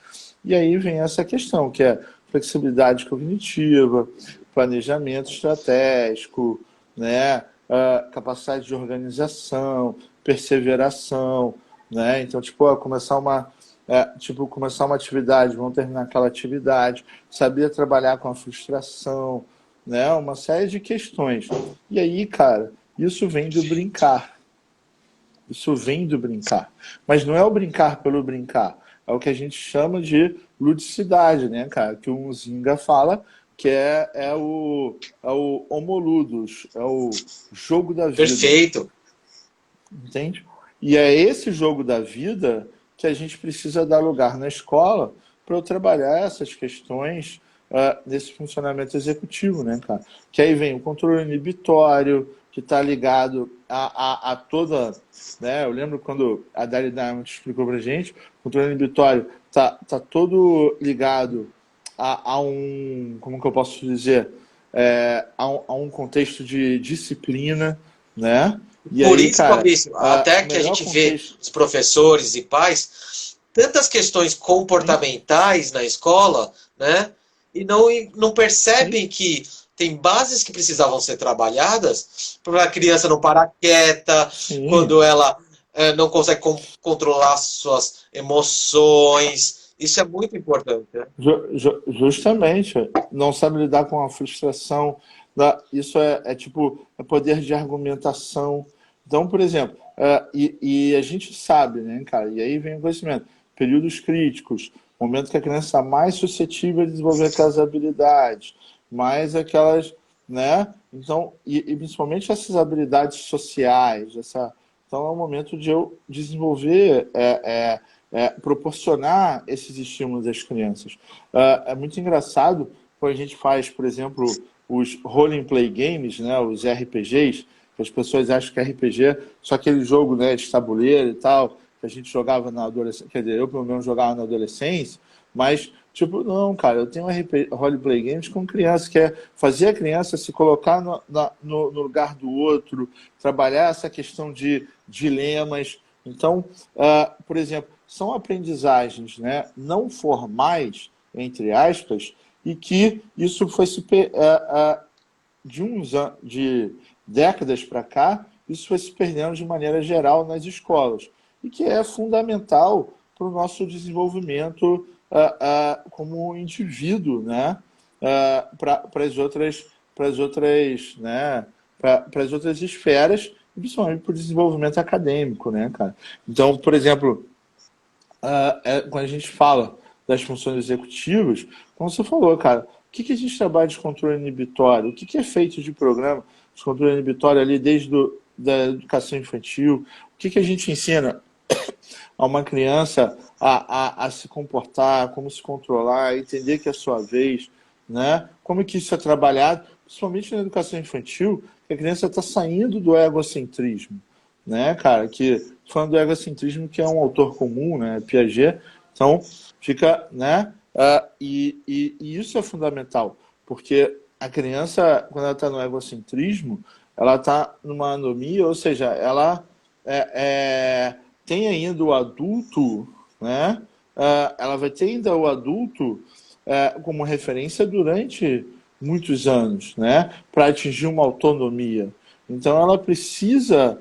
[SPEAKER 2] E aí vem essa questão, que é flexibilidade cognitiva, planejamento estratégico, né? Capacidade de organização, perseveração, né? Então, tipo, começar uma atividade, vamos terminar aquela atividade, saber trabalhar com a frustração, né? Uma série de questões. E aí, cara, isso vem do
[SPEAKER 1] Perfeito.
[SPEAKER 2] brincar. Isso vem do brincar. Mas não é o brincar pelo brincar. É o que a gente chama de ludicidade, né, cara? Que o Zinga fala que é o homoludos, é o jogo da vida.
[SPEAKER 1] Perfeito.
[SPEAKER 2] Entende? E é esse jogo da vida que a gente precisa dar lugar na escola para eu trabalhar essas questões nesse funcionamento executivo, né, cara? Que aí vem o controle inibitório, que está ligado a toda, né? Eu lembro quando a Dari Diamond explicou pra gente, o controle inibitório tá todo ligado a um, como que eu posso dizer, a um contexto de disciplina, né? E
[SPEAKER 1] Por
[SPEAKER 2] aí,
[SPEAKER 1] isso,
[SPEAKER 2] cara,
[SPEAKER 1] Fabrício, até
[SPEAKER 2] o
[SPEAKER 1] que a
[SPEAKER 2] melhor
[SPEAKER 1] gente vê
[SPEAKER 2] contexto.
[SPEAKER 1] os professores e pais, tantas questões
[SPEAKER 2] Sim,
[SPEAKER 1] comportamentais na escola, né? E não
[SPEAKER 2] sim,
[SPEAKER 1] percebem que tem bases que precisavam ser trabalhadas para a criança não parar quieta,
[SPEAKER 2] sim.
[SPEAKER 1] quando ela não consegue controlar suas emoções. Isso é muito importante, né?
[SPEAKER 2] Justamente, não sabe lidar com a frustração. Isso é tipo é poder de argumentação. Então, por exemplo, e a gente sabe, né, cara? E aí vem o conhecimento. Períodos críticos, momento que a criança está mais suscetível a desenvolver aquelas habilidades, mais aquelas, né? Então, e principalmente essas habilidades sociais, então é o momento de eu desenvolver proporcionar esses estímulos às crianças. É muito engraçado quando a gente faz, por exemplo, os role and play games, né, os RPGs, que as pessoas acham que RPG é só aquele jogo, né, de tabuleiro e tal, que a gente jogava na adolescência, quer dizer, eu pelo menos jogava na adolescência, mas, tipo, não, cara, eu tenho um roleplay games com criança, que é fazer a criança se colocar no lugar do outro, trabalhar essa questão de dilemas. Então, por exemplo, são aprendizagens, né, não formais, entre aspas, e que isso foi de décadas para cá, isso foi se perdendo de maneira geral nas escolas, e que é fundamental para o nosso desenvolvimento como indivíduo, né? Para as outras, né? Para as outras esferas, e principalmente para o desenvolvimento acadêmico, né, cara? Então, por exemplo, quando a gente fala das funções executivas, como você falou, cara, o que a gente trabalha de controle inibitório? O que é feito de programa de controle inibitório ali desde da educação infantil? O que a gente ensina a uma criança a se comportar, como se controlar, entender que é a sua vez, né? Como é que isso é trabalhado, principalmente na educação infantil, que a criança está saindo do egocentrismo, né, cara? Que falando do egocentrismo, que é um autor comum, né, Piaget, então fica, né? E isso é fundamental, porque a criança, quando ela está no egocentrismo, ela está numa anomia, ou seja, ela é, é, tem ainda o adulto, né? Ela vai ter ainda o adulto como referência durante muitos anos, né? Para atingir uma autonomia. Então, ela precisa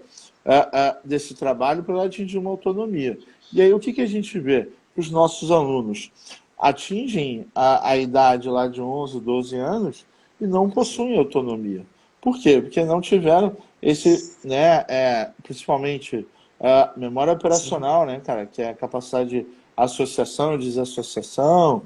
[SPEAKER 2] desse trabalho para ela atingir uma autonomia. E aí, o que a gente vê? Os nossos alunos atingem a idade lá de 11, 12 anos e não possuem autonomia. Por quê? Porque não tiveram esse, né, principalmente a memória
[SPEAKER 1] Sim.
[SPEAKER 2] operacional, né, cara, que é a capacidade de associação e desassociação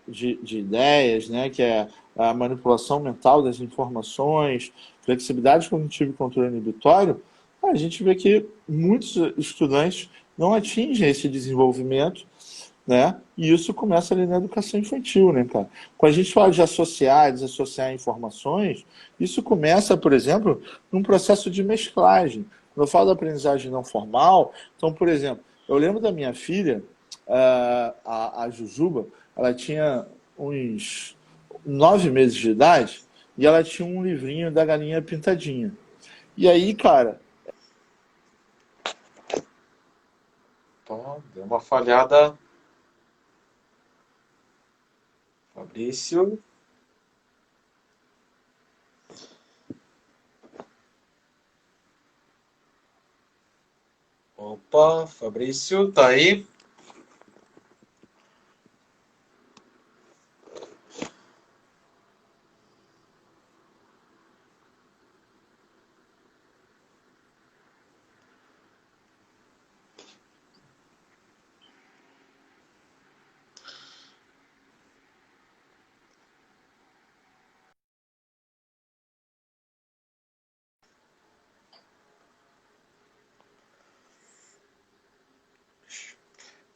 [SPEAKER 2] de ideias, né, que é a manipulação mental das informações, flexibilidade cognitiva e controle inibitório, a gente vê que muitos estudantes não atingem esse desenvolvimento, né? E isso começa ali na educação infantil, né, cara? Quando a gente fala de associar, desassociar informações, isso começa, por exemplo, num processo de mesclagem. Quando eu falo da aprendizagem não formal, então, por exemplo, eu lembro da minha filha, a Jujuba, ela tinha uns 9 meses de idade e ela tinha um livrinho da Galinha Pintadinha. E aí, cara,
[SPEAKER 1] Ó, deu uma falhada, Fabrício. Opa, Fabrício, tá aí?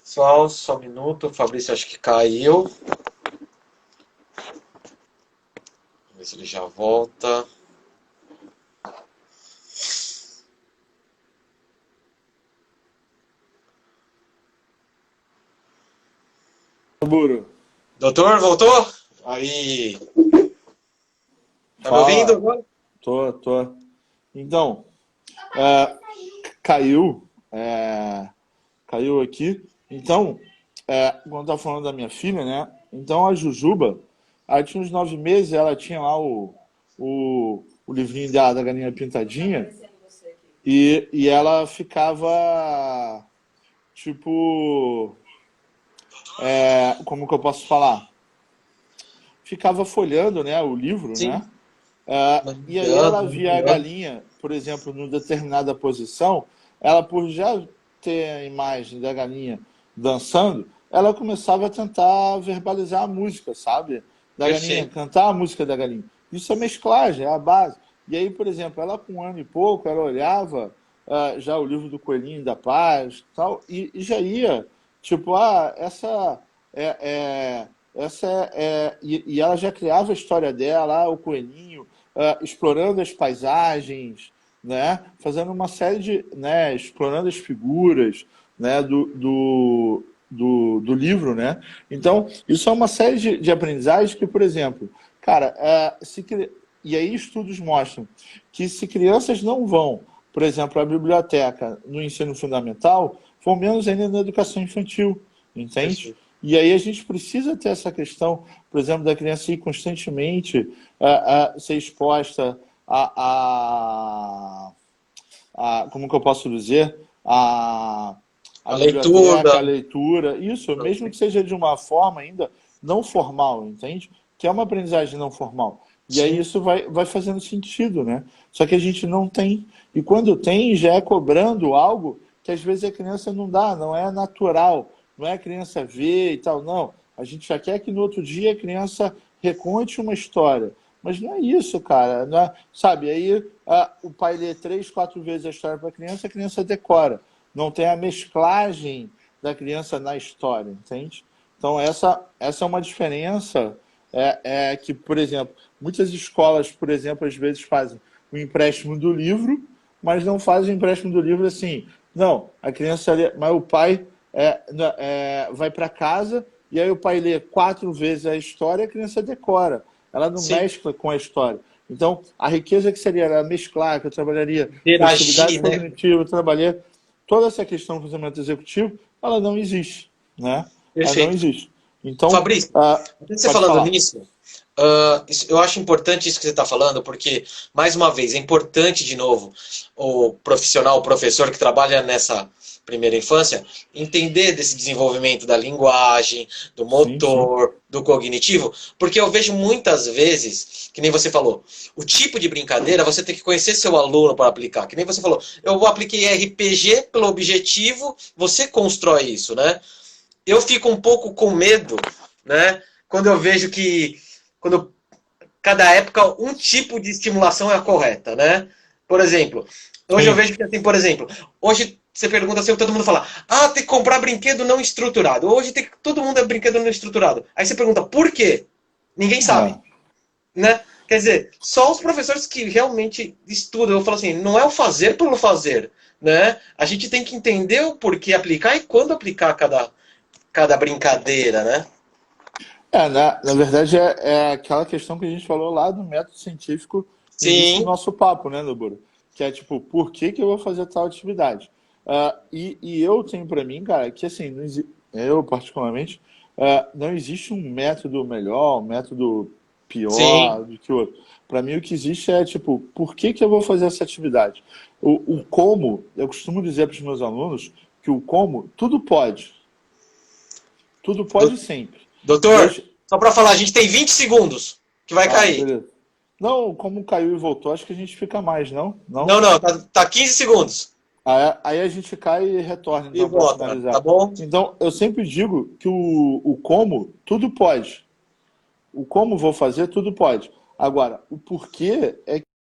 [SPEAKER 1] Pessoal, só um minuto. O Fabrício acho que caiu. se ele já volta.
[SPEAKER 2] Buro.
[SPEAKER 1] Doutor, voltou? Aí. Tá me ouvindo
[SPEAKER 2] Fala.
[SPEAKER 1] agora?
[SPEAKER 2] Tô. Então, é, caiu, caiu aqui. Então, quando eu tava falando da minha filha, né? Então a Jujuba, ela tinha uns 9 meses, ela tinha lá o livrinho da galinha pintadinha e ela ficava, tipo, como que eu posso falar? Ficava folhando, né, o livro, né?
[SPEAKER 1] Sim.
[SPEAKER 2] E aí ela
[SPEAKER 1] Maneirando,
[SPEAKER 2] via a
[SPEAKER 1] maneirando.
[SPEAKER 2] galinha, por exemplo, numa determinada posição, ela por já ter a imagem da galinha dançando, ela começava a tentar verbalizar a música, sabe? Da galinha,
[SPEAKER 1] Perfeito.
[SPEAKER 2] cantar a música da galinha. Isso é mesclagem, é a base. E aí, por exemplo, ela com 1 ano e pouco, ela olhava já o livro do Coelhinho da Paz, tal, e já ia, tipo, é, é, e ela já criava a história dela, o coelhinho, explorando as paisagens, né? Fazendo uma série de, né? Explorando as figuras, né? Do livro, né? Então, isso é uma série de aprendizagens que, por exemplo, cara, e aí estudos mostram que se crianças não vão, por exemplo, à biblioteca no ensino fundamental, vão menos ainda na educação infantil, entende?
[SPEAKER 1] Perfeito.
[SPEAKER 2] E aí a gente precisa ter essa questão, por exemplo, da criança ir constantemente a ser exposta a, como que eu posso dizer, a
[SPEAKER 1] A
[SPEAKER 2] biblioteca, a
[SPEAKER 1] leitura.
[SPEAKER 2] leitura, isso, mesmo que seja de uma forma ainda não formal, entende? Que é uma aprendizagem não formal. E aí
[SPEAKER 1] Sim.
[SPEAKER 2] isso vai fazendo sentido, né? Só que a gente não tem. E quando tem, já é cobrando algo que às vezes a criança não dá, não é natural, não é a criança ver e tal, não. A gente já quer que no outro dia a criança reconte uma história. Mas não é isso, cara. Não é, sabe, aí o pai lê 3, 4 vezes a história para a criança decora. Não tem a mesclagem da criança na história, entende? Então, essa é uma diferença que, por exemplo, muitas escolas, por exemplo, às vezes fazem o empréstimo do livro, mas não fazem o empréstimo do livro assim. Não, a criança lê, mas o pai vai para casa e aí o pai lê 4 vezes a história e a criança decora. Ela não
[SPEAKER 1] Sim.
[SPEAKER 2] mescla com a história. Então, a riqueza que seria era mesclar, que eu trabalharia flexibilidade
[SPEAKER 1] Interagir, né?
[SPEAKER 2] cognitiva, eu trabalhei toda essa questão do pensamento executivo, ela não existe, né? Ela não
[SPEAKER 1] Perfeito.
[SPEAKER 2] existe. Então,
[SPEAKER 1] Fabrício, você
[SPEAKER 2] pode
[SPEAKER 1] falando
[SPEAKER 2] falar.
[SPEAKER 1] nisso, eu acho importante isso que você está falando, porque, mais uma vez, é importante, de novo, o profissional, o professor que trabalha nessa primeira infância, entender desse desenvolvimento da linguagem, do
[SPEAKER 2] Sim, sim.
[SPEAKER 1] motor, do cognitivo, porque eu vejo muitas vezes, que nem você falou, o tipo de brincadeira você tem que conhecer seu aluno para aplicar. Que nem você falou, eu apliquei RPG pelo objetivo, você constrói isso, né? Eu fico um pouco com medo, né? Quando eu vejo que quando cada época um tipo de estimulação é a correta, né? Por exemplo, hoje eu
[SPEAKER 2] Sim.
[SPEAKER 1] vejo que assim, por exemplo, hoje você pergunta assim, todo mundo fala: "Ah, tem que comprar brinquedo não estruturado". Hoje tem que todo mundo é brinquedo não estruturado. Aí você pergunta: "Por quê?". Ninguém sabe,
[SPEAKER 2] É.
[SPEAKER 1] né? Quer dizer, só os professores que realmente estudam, eu falo assim, não é o fazer pelo fazer, né? A gente tem que entender o porquê aplicar e quando aplicar cada brincadeira, né?
[SPEAKER 2] Na verdade, é aquela questão que a gente falou lá do método científico no início do
[SPEAKER 1] Sim,
[SPEAKER 2] nosso papo, né, Noburo? Que é tipo, por que que eu vou fazer tal atividade? E eu tenho para mim, cara, que assim, eu particularmente, não existe um método melhor, um método
[SPEAKER 1] sim,
[SPEAKER 2] pior do que o outro. Para mim, o que existe é tipo, por que que eu vou fazer essa atividade? O como, eu costumo dizer para os meus alunos que o como, tudo pode sempre.
[SPEAKER 1] doutor,
[SPEAKER 2] Desde,
[SPEAKER 1] só para falar, a gente tem 20 segundos que vai
[SPEAKER 2] Tá,
[SPEAKER 1] cair.
[SPEAKER 2] beleza. Não, como caiu e voltou, acho que a gente fica mais, não?
[SPEAKER 1] Não,
[SPEAKER 2] Não?
[SPEAKER 1] não, tá 15 segundos.
[SPEAKER 2] Aí a gente cai e retorna,
[SPEAKER 1] E
[SPEAKER 2] então, para
[SPEAKER 1] volta, tá
[SPEAKER 2] finalizar.
[SPEAKER 1] bom?
[SPEAKER 2] Então, eu sempre digo que o como, tudo pode. O como vou fazer, tudo pode. Agora, o porquê é